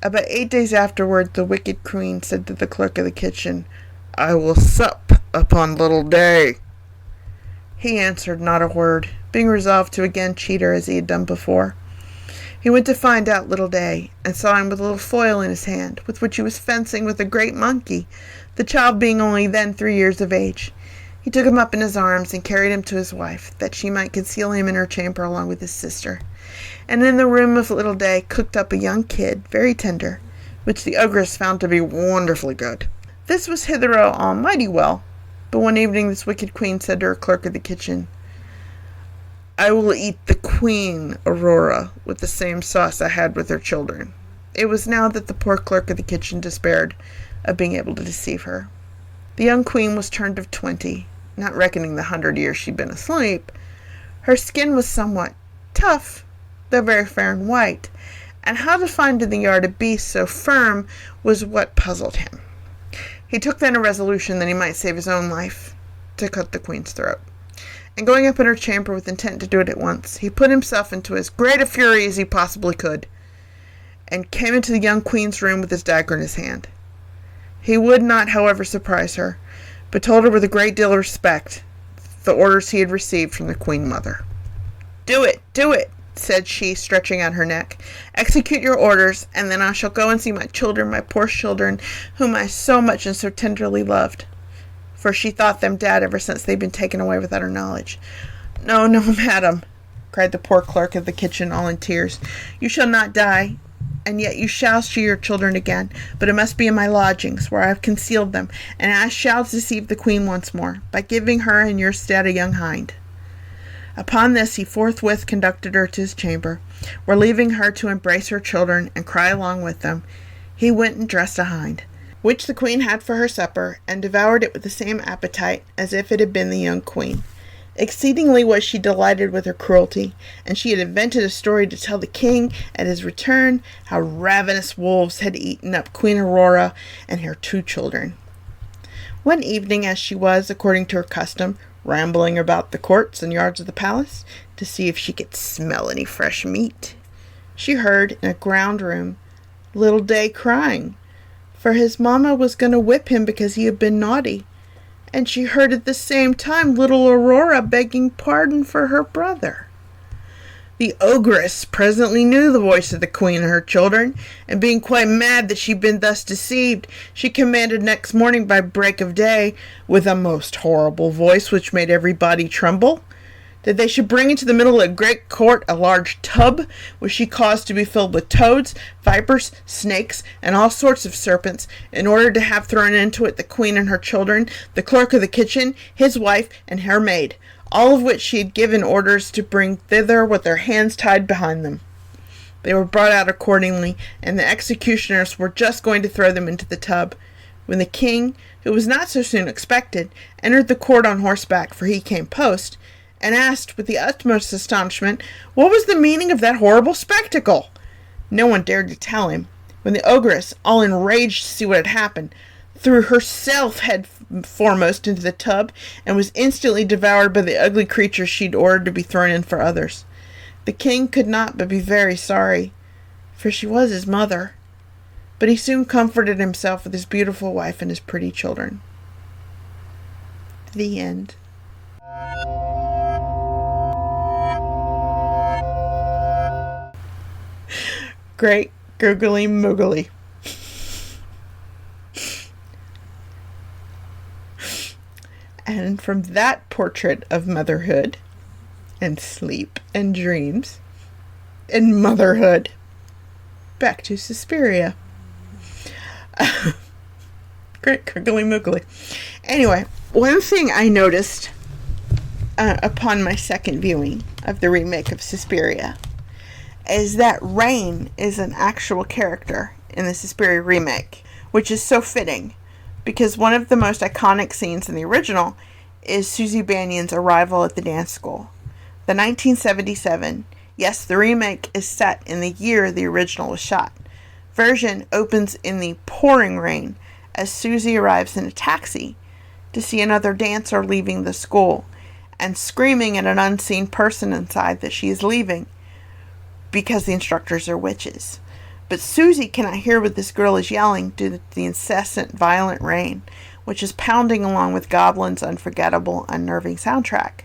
About 8 days afterward, the wicked queen said to the clerk of the kitchen, "I will sup upon little Day." He answered not a word, being resolved to again cheat her as he had done before. He went to find out little Day, and saw him with a little foil in his hand, with which he was fencing with a great monkey, the child being only then 3 years of age. He took him up in his arms, and carried him to his wife, that she might conceal him in her chamber along with his sister. And in the room of little Day cooked up a young kid, very tender, which the ogress found to be wonderfully good. This was hitherto all mighty well, but one evening this wicked queen said to her clerk of the kitchen, "I will eat the queen, Aurora, with the same sauce I had with her children." It was now that the poor clerk of the kitchen despaired of being able to deceive her. The young queen was turned of 20, not reckoning the 100 years she'd been asleep. Her skin was somewhat tough, though very fair and white, and how to find in the yard a beast so firm was what puzzled him. He took then a resolution that he might save his own life, to cut the queen's throat. And going up in her chamber with intent to do it at once, he put himself into as great a fury as he possibly could, and came into the young queen's room with his dagger in his hand. He would not, however, surprise her, but told her with a great deal of respect the orders he had received from the queen mother. Do it, said she, stretching out her neck. "Execute your orders, and then I shall go and see my children, my poor children, whom I so much and so tenderly loved." For she thought them dead ever since they'd been taken away without her knowledge. No, madam," cried the poor clerk of the kitchen, all in tears. "You shall not die, and yet you shall see your children again, but it must be in my lodgings, where I have concealed them, and I shall deceive the queen once more, by giving her in your stead a young hind." Upon this he forthwith conducted her to his chamber, where, leaving her to embrace her children and cry along with them, he went and dressed a hind, which the queen had for her supper, and devoured it with the same appetite as if it had been the young queen. Exceedingly was she delighted with her cruelty, and she had invented a story to tell the king at his return how ravenous wolves had eaten up Queen Aurora and her 2 children. One evening, as she was, according to her custom, rambling about the courts and yards of the palace to see if she could smell any fresh meat, she heard in a ground room little Day crying, for his mamma was going to whip him because he had been naughty, and she heard at the same time little Aurora begging pardon for her brother. The ogress presently knew the voice of the queen and her children, and being quite mad that she'd been thus deceived, she commanded next morning by break of day, with a most horrible voice which made everybody tremble, that they should bring into the middle of the great court a large tub, which she caused to be filled with toads, vipers, snakes, and all sorts of serpents, in order to have thrown into it the queen and her children, the clerk of the kitchen, his wife, and her maid, all of which she had given orders to bring thither with their hands tied behind them. They were brought out accordingly, and the executioners were just going to throw them into the tub, when the king, who was not so soon expected, entered the court on horseback, for he came post, and asked with the utmost astonishment what was the meaning of that horrible spectacle. No one dared to tell him, when the ogress, all enraged to see what had happened, threw herself head foremost into the tub and was instantly devoured by the ugly creature she'd ordered to be thrown in for others. The king could not but be very sorry, for she was his mother, but he soon comforted himself with his beautiful wife and his pretty children. The end. Great googly moogly. And from that portrait of motherhood and sleep and dreams and motherhood, back to Suspiria. Great googly moogly. Anyway, one thing I noticed upon my second viewing of the remake of Suspiria is that Rain is an actual character in the Suspiria remake, which is so fitting, because one of the most iconic scenes in the original is Susie Banion's arrival at the dance school. The 1977, yes, the remake is set in the year the original was shot, version opens in the pouring rain as Susie arrives in a taxi to see another dancer leaving the school and screaming at an unseen person inside that she is leaving because the instructors are witches. But Susie cannot hear what this girl is yelling due to the incessant, violent rain, which is pounding along with Goblin's unforgettable, unnerving soundtrack.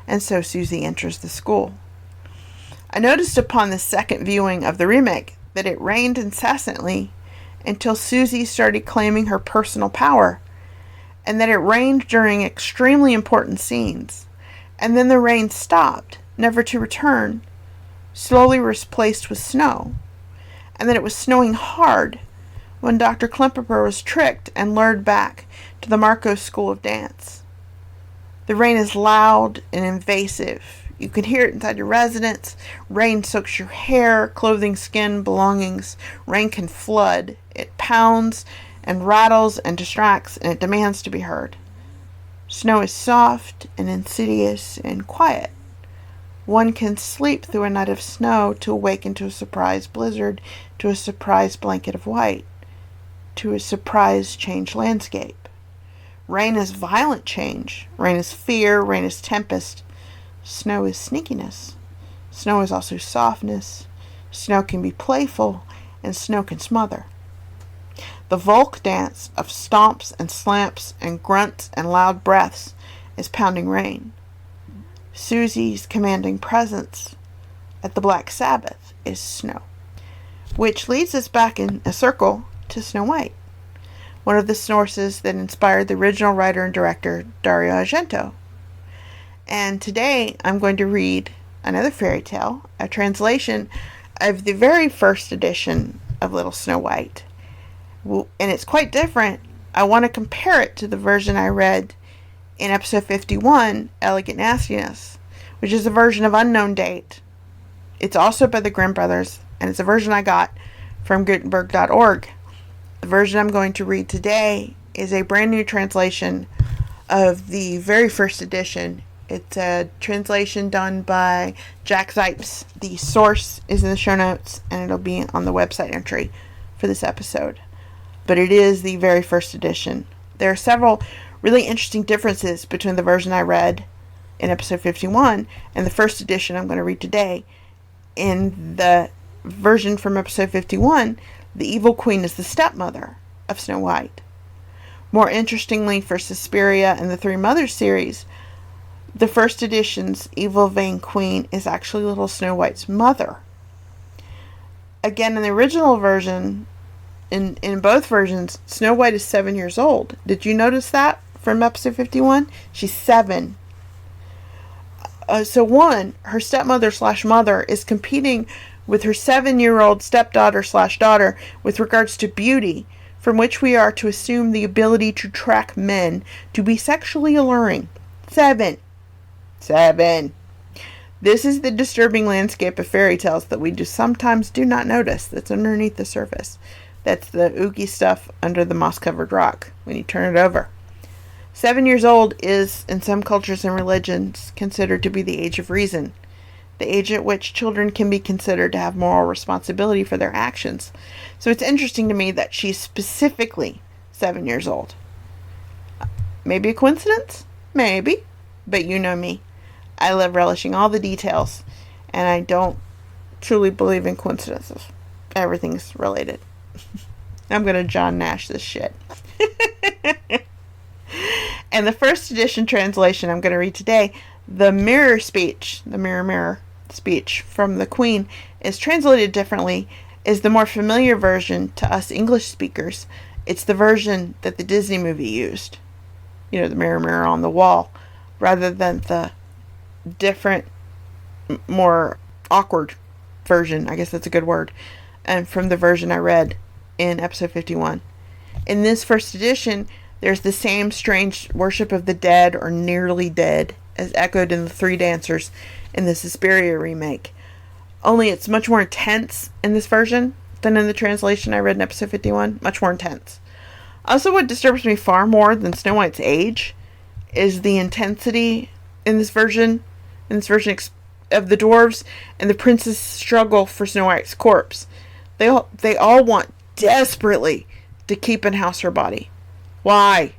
And so Susie enters the school. I noticed upon the second viewing of the remake that it rained incessantly until Susie started claiming her personal power, and that it rained during extremely important scenes, and then the rain stopped, never to return, slowly replaced with snow, and that it was snowing hard when Dr. Klemperer was tricked and lured back to the Marco School of Dance. The rain is loud and invasive. You can hear it inside your residence. Rain soaks your hair, clothing, skin, belongings. Rain can flood. It pounds and rattles and distracts, and it demands to be heard. Snow is soft and insidious and quiet. One can sleep through a night of snow to awaken to a surprise blizzard, to a surprise blanket of white, to a surprise changed landscape. Rain is violent change. Rain is fear. Rain is tempest. Snow is sneakiness. Snow is also softness. Snow can be playful, and snow can smother. The Volk dance of stomps and slamps and grunts and loud breaths is pounding rain. Susie's commanding presence at the Black Sabbath is snow, which leads us back in a circle to Snow White, one of the sources that inspired the original writer and director Dario Argento. And today I'm going to read another fairy tale, a translation of the very first edition of Little Snow White. And it's quite different. I want to compare it to the version I read in episode 51, Elegant Nastiness, which is a version of unknown date. It's also by the Grimm brothers, and it's a version I got from Gutenberg.org. The version I'm going to read today is a brand new translation of the very first edition. It's a translation done by Jack Zipes. The source is in the show notes, and it'll be on the website entry for this episode. But it is the very first edition. There are several really interesting differences between the version I read in episode 51 and the first edition I'm going to read today. In the version from episode 51, the evil queen is the stepmother of Snow White. More interestingly, for Suspiria and the Three Mothers series, the first edition's evil vain queen is actually little Snow White's mother. Again, in the original version, in both versions, Snow White is 7 years old. Did you notice that from episode 51? She's 7. So her stepmother/mother is competing with her 7-year-old stepdaughter/daughter with regards to beauty, from which we are to assume the ability to track men to be sexually alluring. 7. This is the disturbing landscape of fairy tales that we sometimes do not notice, that's underneath the surface. That's the ooky stuff under the moss-covered rock when you turn it over. 7 years old is, in some cultures and religions, considered to be the age of reason, the age at which children can be considered to have moral responsibility for their actions. So it's interesting to me that she's specifically 7 years old. Maybe a coincidence? Maybe. But you know me. I love relishing all the details, and I don't truly believe in coincidences. Everything's related. I'm going to John Nash this shit. And the first edition translation I'm going to read today, the mirror speech from the Queen, is translated differently, is the more familiar version to us English speakers. It's the version that the Disney movie used. You know, the mirror, mirror on the wall, rather than the different, more awkward version, I guess that's a good word, and from the version I read in episode 51. In this first edition, there's the same strange worship of the dead or nearly dead as echoed in the Three Dancers in the Suspiria remake. Only it's much more intense in this version than in the translation I read in episode 51. Much more intense. Also, what disturbs me far more than Snow White's age is the intensity in this version of the dwarves and the prince's struggle for Snow White's corpse. They all want desperately to keep and house her body. Why?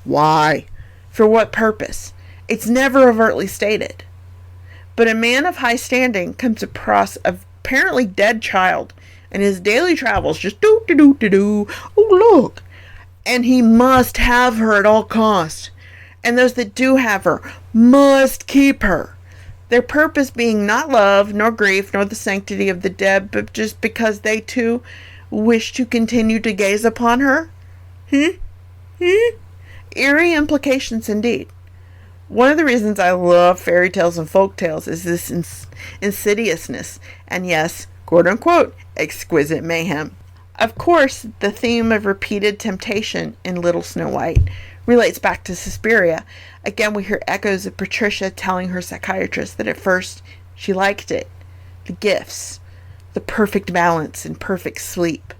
Why? For what purpose? It's never overtly stated. But a man of high standing comes across a apparently dead child in his daily travels, just do. Oh, look. And he must have her at all costs. And those that do have her must keep her. Their purpose being not love, nor grief, nor the sanctity of the dead, but just because they too wish to continue to gaze upon her? Eerie implications indeed. One of the reasons I love fairy tales and folk tales is this insidiousness, and yes, quote-unquote, exquisite mayhem. Of course, the theme of repeated temptation in Little Snow White relates back to Suspiria. Again, we hear echoes of Patricia telling her psychiatrist that at first she liked it. The gifts, the perfect balance, and perfect sleep.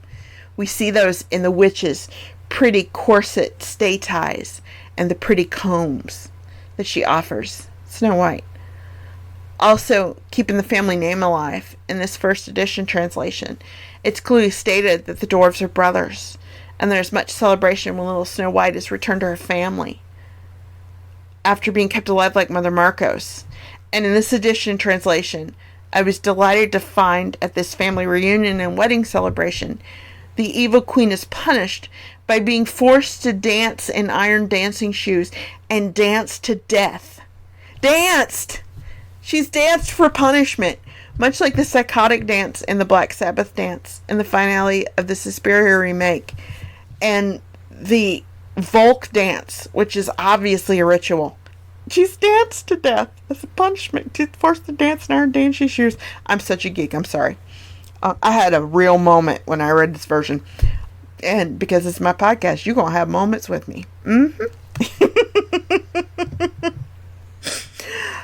We see those in the witch's pretty corset stay ties and the pretty combs that she offers Snow White. Also, keeping the family name alive in this first edition translation, it's clearly stated that the dwarves are brothers, and there's much celebration when little Snow White is returned to her family after being kept alive like Mother Marcos. And in this edition translation, I was delighted to find at this family reunion and wedding celebration, the evil queen is punished by being forced to dance in iron dancing shoes and dance to death. Danced! She's danced for punishment, much like the psychotic dance in the Black Sabbath dance in the finale of the Suspiria remake, and the Volk dance, which is obviously a ritual. She's danced to death as a punishment. She's forced to dance in iron dancing shoes. I'm such a geek, I'm sorry. I had a real moment when I read this version. And because it's my podcast, you're going to have moments with me.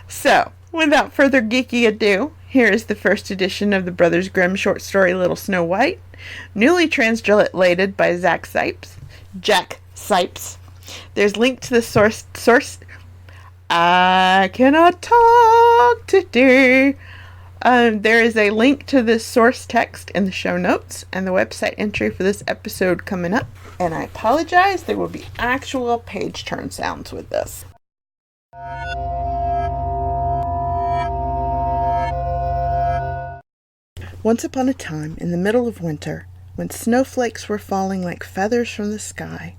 So, without further geeky ado, here is the first edition of the Brothers Grimm short story Little Snow White, newly translated by Jack Sipes. There's link to the source. I cannot talk today. There is a link to the source text in the show notes and the website entry for this episode coming up. And I apologize, there will be actual page turn sounds with this. Once upon a time, in the middle of winter, when snowflakes were falling like feathers from the sky,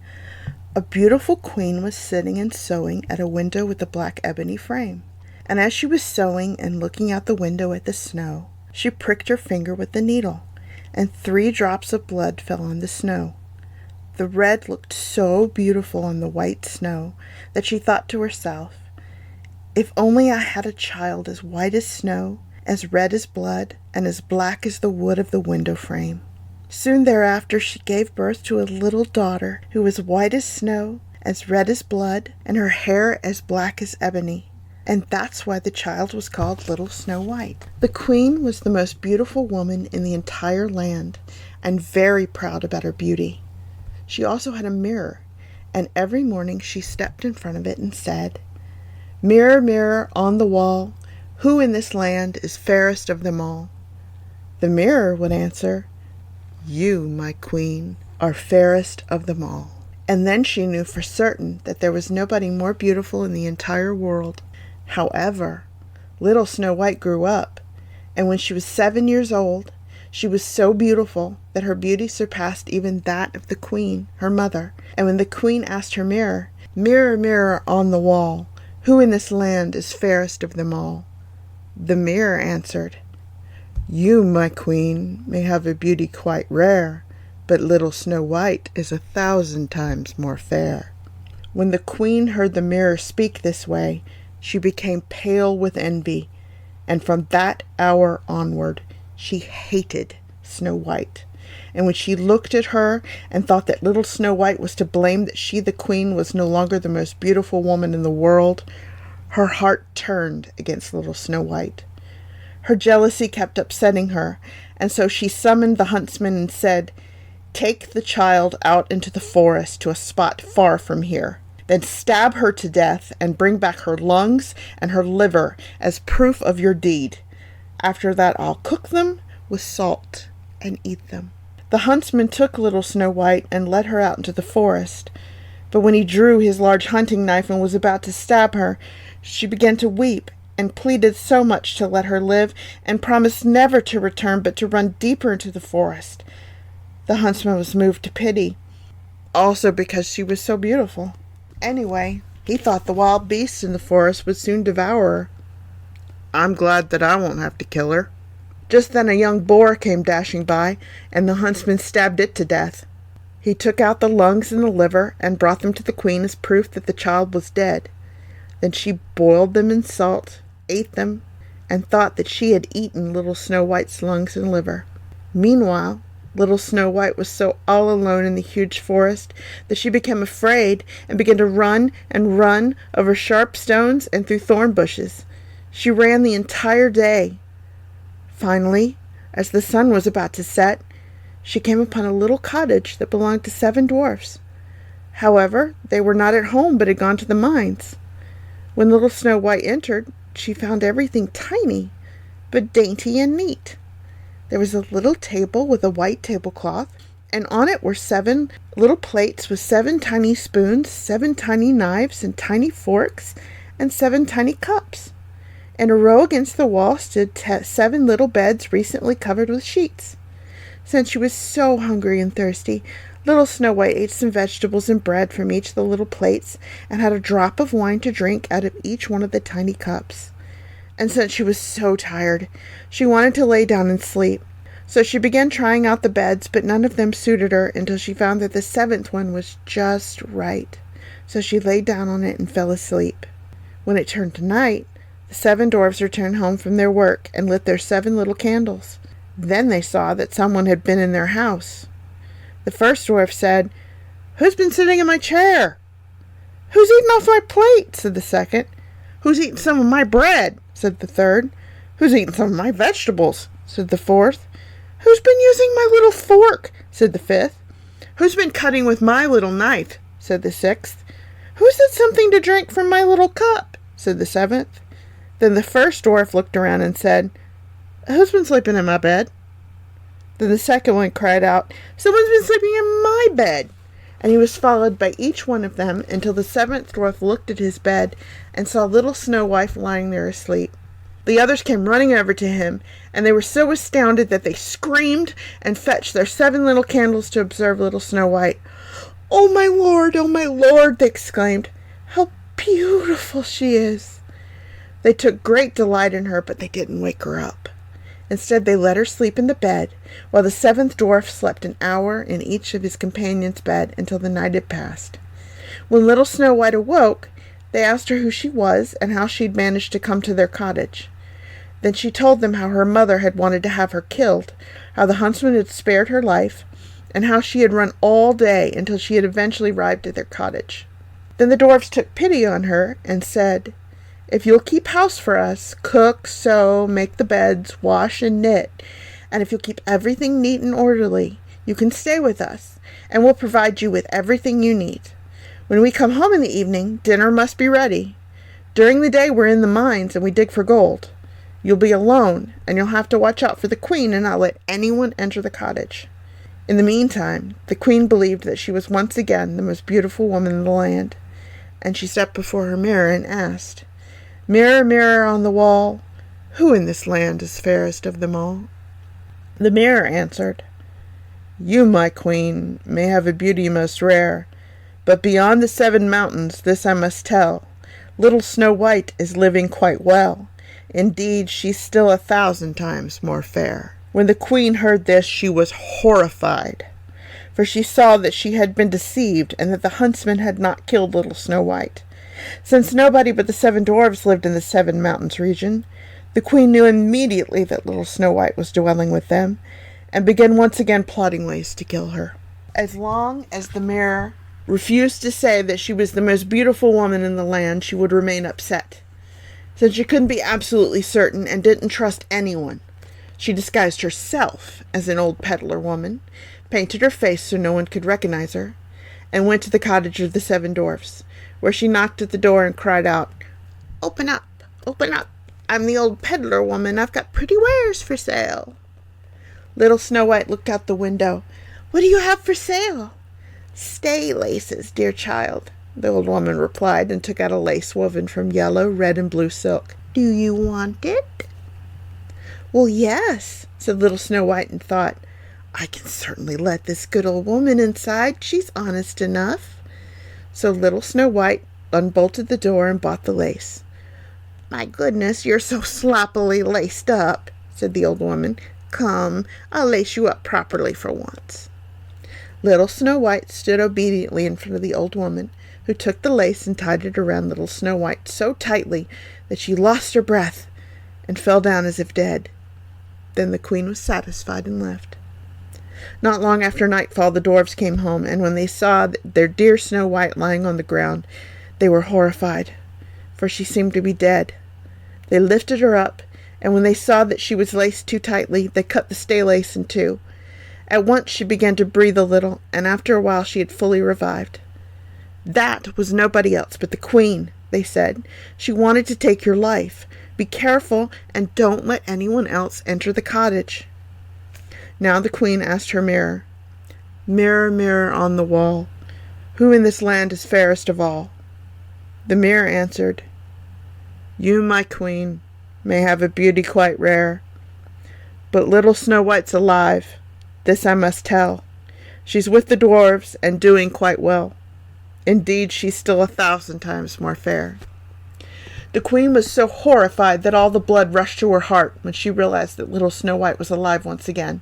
a beautiful queen was sitting and sewing at a window with a black ebony frame. And as she was sewing and looking out the window at the snow, she pricked her finger with the needle, and 3 drops of blood fell on the snow. The red looked so beautiful on the white snow that she thought to herself, if only I had a child as white as snow, as red as blood, and as black as the wood of the window frame. Soon thereafter she gave birth to a little daughter who was white as snow, as red as blood, and her hair as black as ebony. And that's why the child was called Little Snow White. The queen was the most beautiful woman in the entire land, and very proud about her beauty. She also had a mirror, And every morning she stepped in front of it and said, "Mirror, mirror on the wall, who in this land is fairest of them all?" The mirror would answer, "You, my queen, are fairest of them all." And then she knew for certain that there was nobody more beautiful in the entire world. However, little Snow White grew up, and when she was 7 years old, she was so beautiful that her beauty surpassed even that of the queen, her mother. And when the queen asked her mirror, "Mirror, mirror on the wall, who in this land is fairest of them all?" the mirror answered, "You, my queen, may have a beauty quite rare, but little Snow White is 1,000 times more fair." When the queen heard the mirror speak this way, she became pale with envy, and from that hour onward, she hated Snow White. And when she looked at her and thought that little Snow White was to blame that she, the queen, was no longer the most beautiful woman in the world, her heart turned against little Snow White. Her jealousy kept upsetting her, and so she summoned the huntsman and said, "Take the child out into the forest to a spot far from here. Then stab her to death and bring back her lungs and her liver as proof of your deed. After that I'll cook them with salt and eat them." The huntsman took little Snow White and led her out into the forest. But when he drew his large hunting knife and was about to stab her, she began to weep and pleaded so much to let her live and promised never to return but to run deeper into the forest. The huntsman was moved to pity, also because she was so beautiful. Anyway, he thought the wild beasts in the forest would soon devour her. "I'm glad that I won't have to kill her." Just then a young boar came dashing by, and the huntsman stabbed it to death. He took out the lungs and the liver and brought them to the queen as proof that the child was dead. Then she boiled them in salt, ate them, and thought that she had eaten little Snow White's lungs and liver. Meanwhile, little Snow White was so all alone in the huge forest that she became afraid and began to run and run over sharp stones and through thorn bushes. She ran the entire day. Finally, as the sun was about to set, she came upon a little cottage that belonged to 7 dwarfs. However, they were not at home but had gone to the mines. When little Snow White entered, she found everything tiny, but dainty and neat. There was a little table with a white tablecloth, and on it were 7 little plates with 7 tiny spoons, 7 tiny knives and tiny forks, and 7 tiny cups. In a row against the wall stood 7 little beds recently covered with sheets. Since she was so hungry and thirsty, little Snow White ate some vegetables and bread from each of the little plates and had a drop of wine to drink out of each one of the tiny cups. And since she was so tired, she wanted to lay down and sleep. So she began trying out the beds, but none of them suited her until she found that the 7th one was just right. So she lay down on it and fell asleep. When it turned to night, the 7 dwarfs returned home from their work and lit their 7 little candles. Then they saw that someone had been in their house. The first dwarf said, "Who's been sitting in my chair?" "Who's eaten off my plate?" said the second. "Who's eaten some of my bread?" said the third. "Who's eaten some of my vegetables?" said the fourth. "Who's been using my little fork?" said the fifth. "Who's been cutting with my little knife?" said the sixth. "Who's had something to drink from my little cup?" said the seventh. Then the first dwarf looked around and said, "Who's been sleeping in my bed?" Then the second one cried out, "Someone's been sleeping in my bed." And he was followed by each one of them until the 7th dwarf looked at his bed and saw little Snow White lying there asleep. The others came running over to him, and they were so astounded that they screamed and fetched their 7 little candles to observe little Snow White. "Oh, my lord," they exclaimed. "How beautiful she is!" They took great delight in her, but they didn't wake her up. Instead, they let her sleep in the bed, while the 7th dwarf slept an hour in each of his companion's bed until the night had passed. When little Snow White awoke, they asked her who she was and how she'd managed to come to their cottage. Then she told them how her mother had wanted to have her killed, how the huntsman had spared her life, and how she had run all day until she had eventually arrived at their cottage. Then the dwarfs took pity on her and said, "If you'll keep house for us, cook, sew, make the beds, wash, and knit, and if you'll keep everything neat and orderly, you can stay with us, and we'll provide you with everything you need. When we come home in the evening, dinner must be ready. During the day we're in the mines and we dig for gold. You'll be alone, and you'll have to watch out for the queen and not let anyone enter the cottage." In the meantime, the queen believed that she was once again the most beautiful woman in the land, and she stepped before her mirror and asked, "Mirror, mirror on the wall, who in this land is fairest of them all?" The mirror answered, "You, my queen, may have a beauty most rare, but beyond the 7 mountains this I must tell, little Snow White is living quite well. Indeed, she's still 1,000 times more fair." When the queen heard this, she was horrified, for she saw that she had been deceived and that the huntsman had not killed little Snow White. Since nobody but the 7 dwarfs lived in the 7 mountains region, the queen knew immediately that little Snow White was dwelling with them, and began once again plotting ways to kill her. As long as the mirror refused to say that she was the most beautiful woman in the land, she would remain upset. Since she couldn't be absolutely certain and didn't trust anyone, she disguised herself as an old peddler woman, painted her face so no one could recognize her, and went to the cottage of the 7 dwarfs, where she knocked at the door and cried out, "Open up, open up. I'm the old peddler woman. I've got pretty wares for sale." Little Snow White looked out the window. "What do you have for sale?" "Stay laces, dear child," the old woman replied, and took out a lace woven from yellow, red, and blue silk. "Do you want it?" "Well, yes," said little Snow White, and thought, "I can certainly let this good old woman inside. She's honest enough." So little Snow White unbolted the door and bought the lace. "My goodness, you're so sloppily laced up," said the old woman. "Come, I'll lace you up properly for once." Little Snow White stood obediently in front of the old woman, who took the lace and tied it around little Snow White so tightly that she lost her breath and fell down as if dead. Then the queen was satisfied and left. Not long after nightfall, the dwarfs came home, and when they saw their dear Snow White lying on the ground, they were horrified, for she seemed to be dead. They lifted her up, and when they saw that she was laced too tightly, they cut the stay lace in two. At once she began to breathe a little, and after a while she had fully revived. "That was nobody else but the queen," they said. "She wanted to take your life. Be careful, and don't let anyone else enter the cottage." Now the queen asked her mirror, "Mirror, mirror on the wall, who in this land is fairest of all?" The mirror answered, "You, my queen, may have a beauty quite rare, but little Snow White's alive. This I must tell. She's with the dwarves and doing quite well. Indeed, she's still 1,000 times more fair." The queen was so horrified that all the blood rushed to her heart when she realized that little Snow White was alive once again.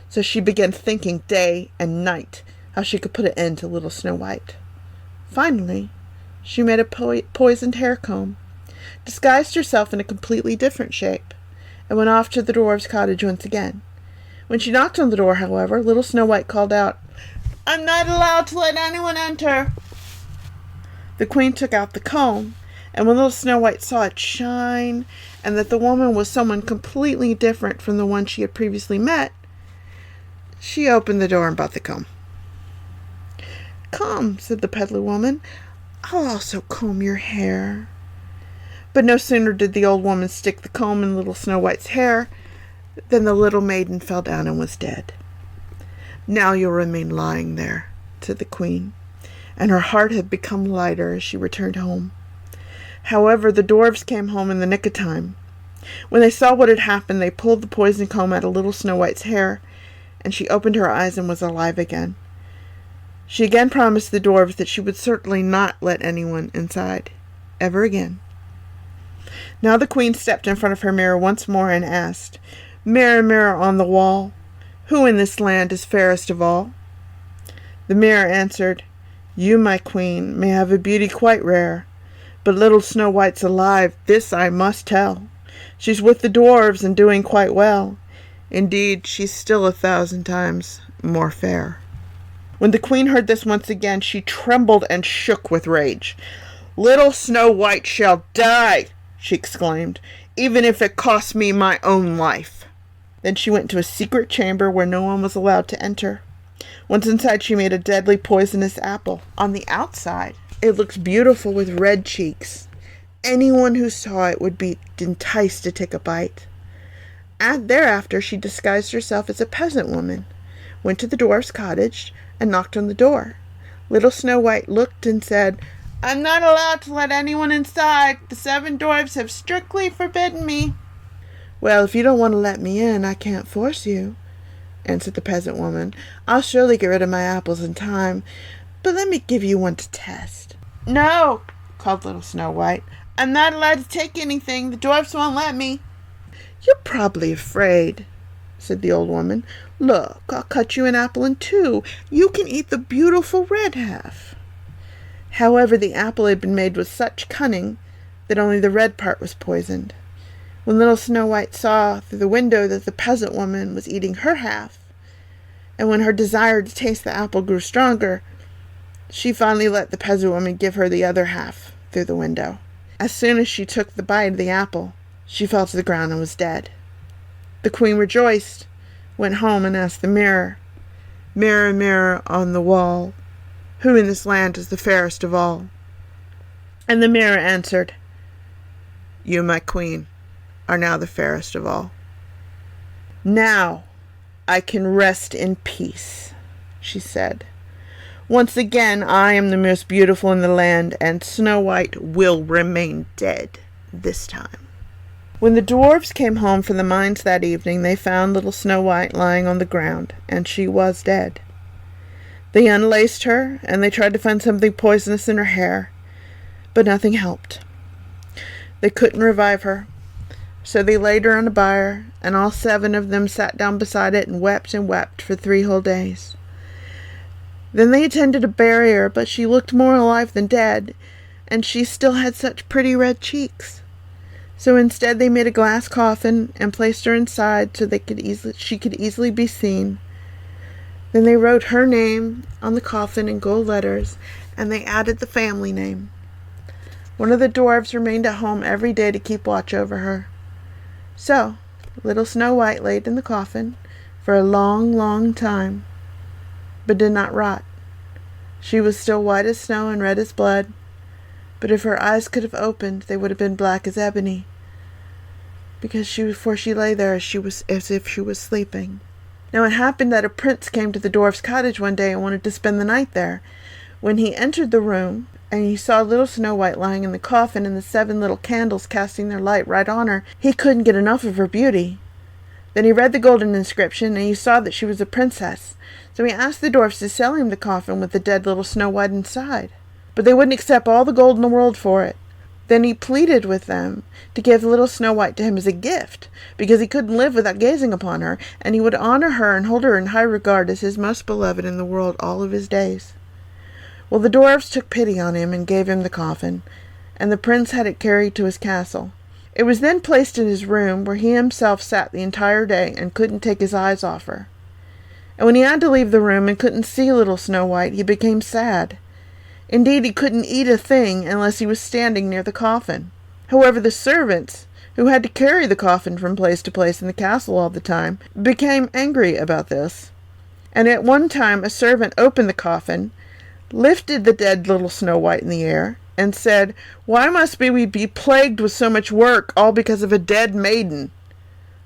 So she began thinking day and night how she could put an end to little Snow White. Finally, she made a poisoned hair comb, disguised herself in a completely different shape, and went off to the dwarf's cottage once again. When she knocked on the door, however, little Snow White called out, "I'm not allowed to let anyone enter." The queen took out the comb, and when little Snow White saw it shine, and that the woman was someone completely different from the one she had previously met, she opened the door and bought the comb. "Come," said the peddler woman, "I'll also comb your hair." But no sooner did the old woman stick the comb in little Snow White's hair than the little maiden fell down and was dead. "Now you'll remain lying there," said the queen, and her heart had become lighter as she returned home. However, the dwarfs came home in the nick of time. When they saw what had happened, they pulled the poison comb out of little Snow White's hair, and she opened her eyes and was alive again. She again promised the dwarfs that she would certainly not let anyone inside, ever again. Now the queen stepped in front of her mirror once more and asked, "Mirror, mirror on the wall, who in this land is fairest of all?" The mirror answered, "You, my queen, may have a beauty quite rare, but little Snow White's alive, this I must tell. She's with the dwarves and doing quite well. Indeed, she's still 1,000 times more fair." When the queen heard this once again, she trembled and shook with rage. "Little Snow White shall die," she exclaimed, "even if it costs me my own life." Then she went to a secret chamber where no one was allowed to enter. Once inside, she made a deadly poisonous apple. On the outside, it looked beautiful with red cheeks. Anyone who saw it would be enticed to take a bite. And thereafter, she disguised herself as a peasant woman, went to the dwarf's cottage, and knocked on the door. Little Snow White looked and said, "I'm not allowed to let anyone inside. The 7 dwarfs have strictly forbidden me." "Well, if you don't want to let me in, I can't force you," answered the peasant woman. "I'll surely get rid of my apples in time, but let me give you one to test." "No," called Little Snow White. "I'm not allowed to take anything. The dwarfs won't let me." "You're probably afraid," said the old woman. "Look, I'll cut you an apple in 2. You can eat the beautiful red half." However, the apple had been made with such cunning that only the red part was poisoned. When Little Snow White saw through the window that the peasant woman was eating her half, and when her desire to taste the apple grew stronger, she finally let the peasant woman give her the other half through the window. As soon as she took the bite of the apple, she fell to the ground and was dead. The queen rejoiced, went home and asked the mirror, "Mirror, mirror on the wall, who in this land is the fairest of all?" And the mirror answered, "You, my queen, are now the fairest of all." "Now I can rest in peace," she said. "Once again I am the most beautiful in the land, and Snow White will remain dead this time." When the dwarfs came home from the mines that evening, they found Little Snow White lying on the ground, and she was dead. They unlaced her, and they tried to find something poisonous in her hair, but nothing helped. They couldn't revive her, so they laid her on a bier, and all 7 of them sat down beside it and wept for 3 whole days. Then they attended to bury her, but she looked more alive than dead, and she still had such pretty red cheeks. So instead they made a glass coffin and placed her inside so she could easily be seen. Then they wrote her name on the coffin in gold letters, and they added the family name. One of the dwarves remained at home every day to keep watch over her. So Little Snow White laid in the coffin for a long, long time, but did not rot. She was still white as snow and red as blood, but if her eyes could have opened, they would have been black as ebony, because before she lay there as if she was sleeping. Now it happened that a prince came to the dwarf's cottage one day and wanted to spend the night there. When he entered the room, and he saw Little Snow White lying in the coffin and the 7 little candles casting their light right on her, he couldn't get enough of her beauty. Then he read the golden inscription, and he saw that she was a princess. So he asked the dwarfs to sell him the coffin with the dead Little Snow White inside. But they wouldn't accept all the gold in the world for it. Then he pleaded with them to give Little Snow White to him as a gift, because he couldn't live without gazing upon her, and he would honor her and hold her in high regard as his most beloved in the world all of his days. Well, the dwarfs took pity on him and gave him the coffin, and the prince had it carried to his castle. It was then placed in his room, where he himself sat the entire day and couldn't take his eyes off her. And when he had to leave the room and couldn't see Little Snow White, he became sad. Indeed, he couldn't eat a thing unless he was standing near the coffin. However, the servants, who had to carry the coffin from place to place in the castle all the time, became angry about this. And at one time a servant opened the coffin, lifted the dead Little Snow White in the air, and said, "Why must we be plagued with so much work, all because of a dead maiden?"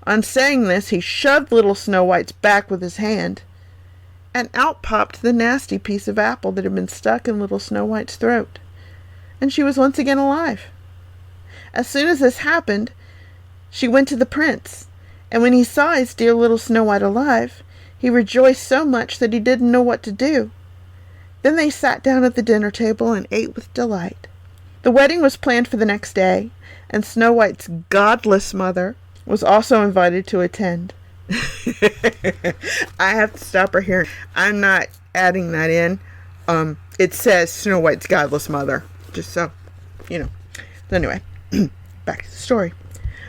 On saying this, he shoved Little Snow White's back with his hand, and out popped the nasty piece of apple that had been stuck in Little Snow White's throat, and she was once again alive. As soon as this happened, she went to the prince, and when he saw his dear Little Snow White alive, he rejoiced so much that he didn't know what to do. Then they sat down at the dinner table and ate with delight. The wedding was planned for the next day, and Snow White's godless mother was also invited to attend. I have to stop her here. I'm not adding that in. It says Snow White's godless mother, just so you know. So anyway, back to the story.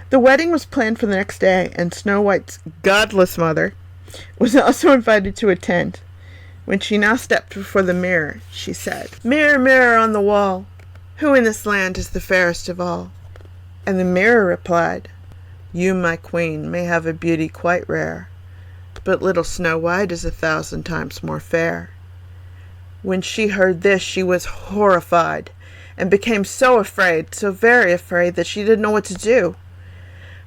The wedding was planned for the next day, and Snow White's godless mother was also invited to attend. When she now stepped before the mirror, she said, "Mirror, mirror on the wall, who in this land is the fairest of all?" And the mirror replied, "You, my queen, may have a beauty quite rare, but little Snow White is 1,000 times more fair." When she heard this, she was horrified, and became so afraid, so very afraid, that she didn't know what to do.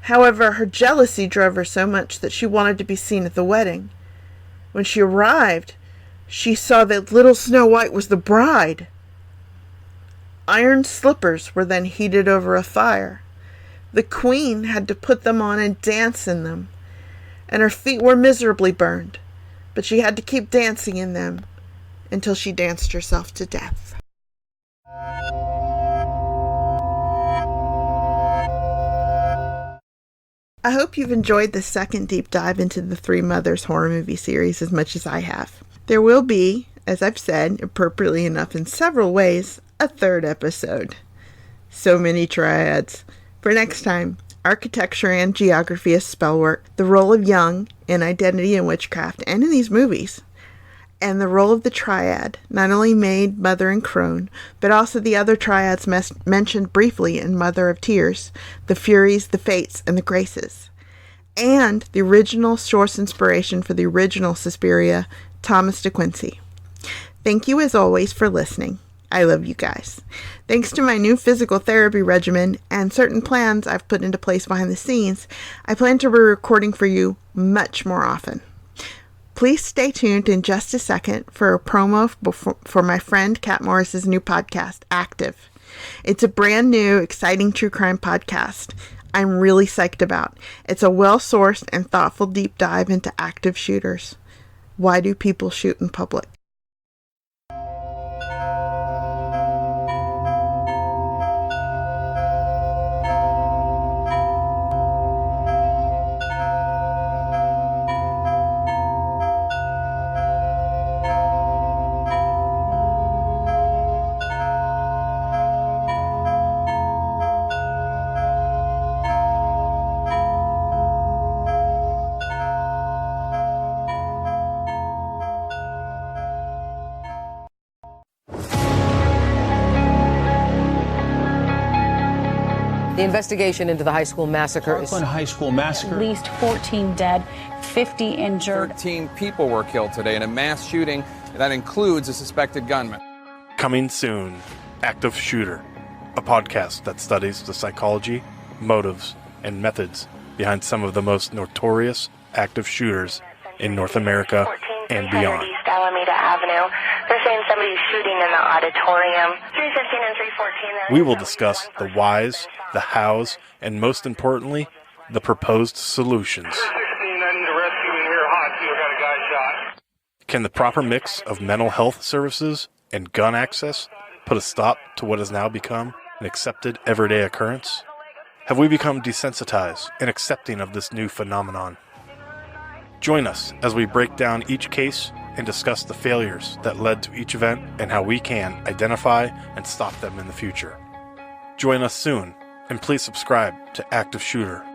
However, her jealousy drove her so much that she wanted to be seen at the wedding. When she arrived, she saw that little Snow White was the bride. Iron slippers were then heated over a fire. The queen had to put them on and dance in them, and her feet were miserably burned, but she had to keep dancing in them until she danced herself to death. I hope you've enjoyed the second deep dive into the Three Mothers horror movie series as much as I have. There will be, as I've said, appropriately enough in several ways, a third episode. So many triads. For next time, architecture and geography as spellwork, the role of young in Identity and Witchcraft and in these movies, and the role of the triad, not only maid, mother, and crone, but also the other triads mentioned briefly in Mother of Tears, the Furies, the Fates, and the Graces, and the original source inspiration for the original Suspiria, Thomas de Quincey. Thank you as always for listening. I love you guys. Thanks to my new physical therapy regimen and certain plans I've put into place behind the scenes, I plan to be recording for you much more often. Please stay tuned in just a second for a promo for my friend Kat Morris's new podcast, Active. It's a brand new, exciting true crime podcast I'm really psyched about. It's a well-sourced and thoughtful deep dive into active shooters. Why do people shoot in public? The investigation into the high school massacre is... Parkland High School massacre. At least 14 dead, 50 injured. 13 people were killed today in a mass shooting that includes a suspected gunman. Coming soon, Active Shooter, a podcast that studies the psychology, motives, and methods behind some of the most notorious active shooters in North America and beyond. East Alameda Avenue. They're saying somebody's shooting in the auditorium. 315 and 314. We will discuss the whys, the hows, and most importantly, the proposed solutions. 16, I need a rescue in here. Hot, we got a guy shot. Can the proper mix of mental health services and gun access put a stop to what has now become an accepted everyday occurrence? Have we become desensitized and accepting of this new phenomenon? Join us as we break down each case and discuss the failures that led to each event and how we can identify and stop them in the future. Join us soon, and please subscribe to Active Shooter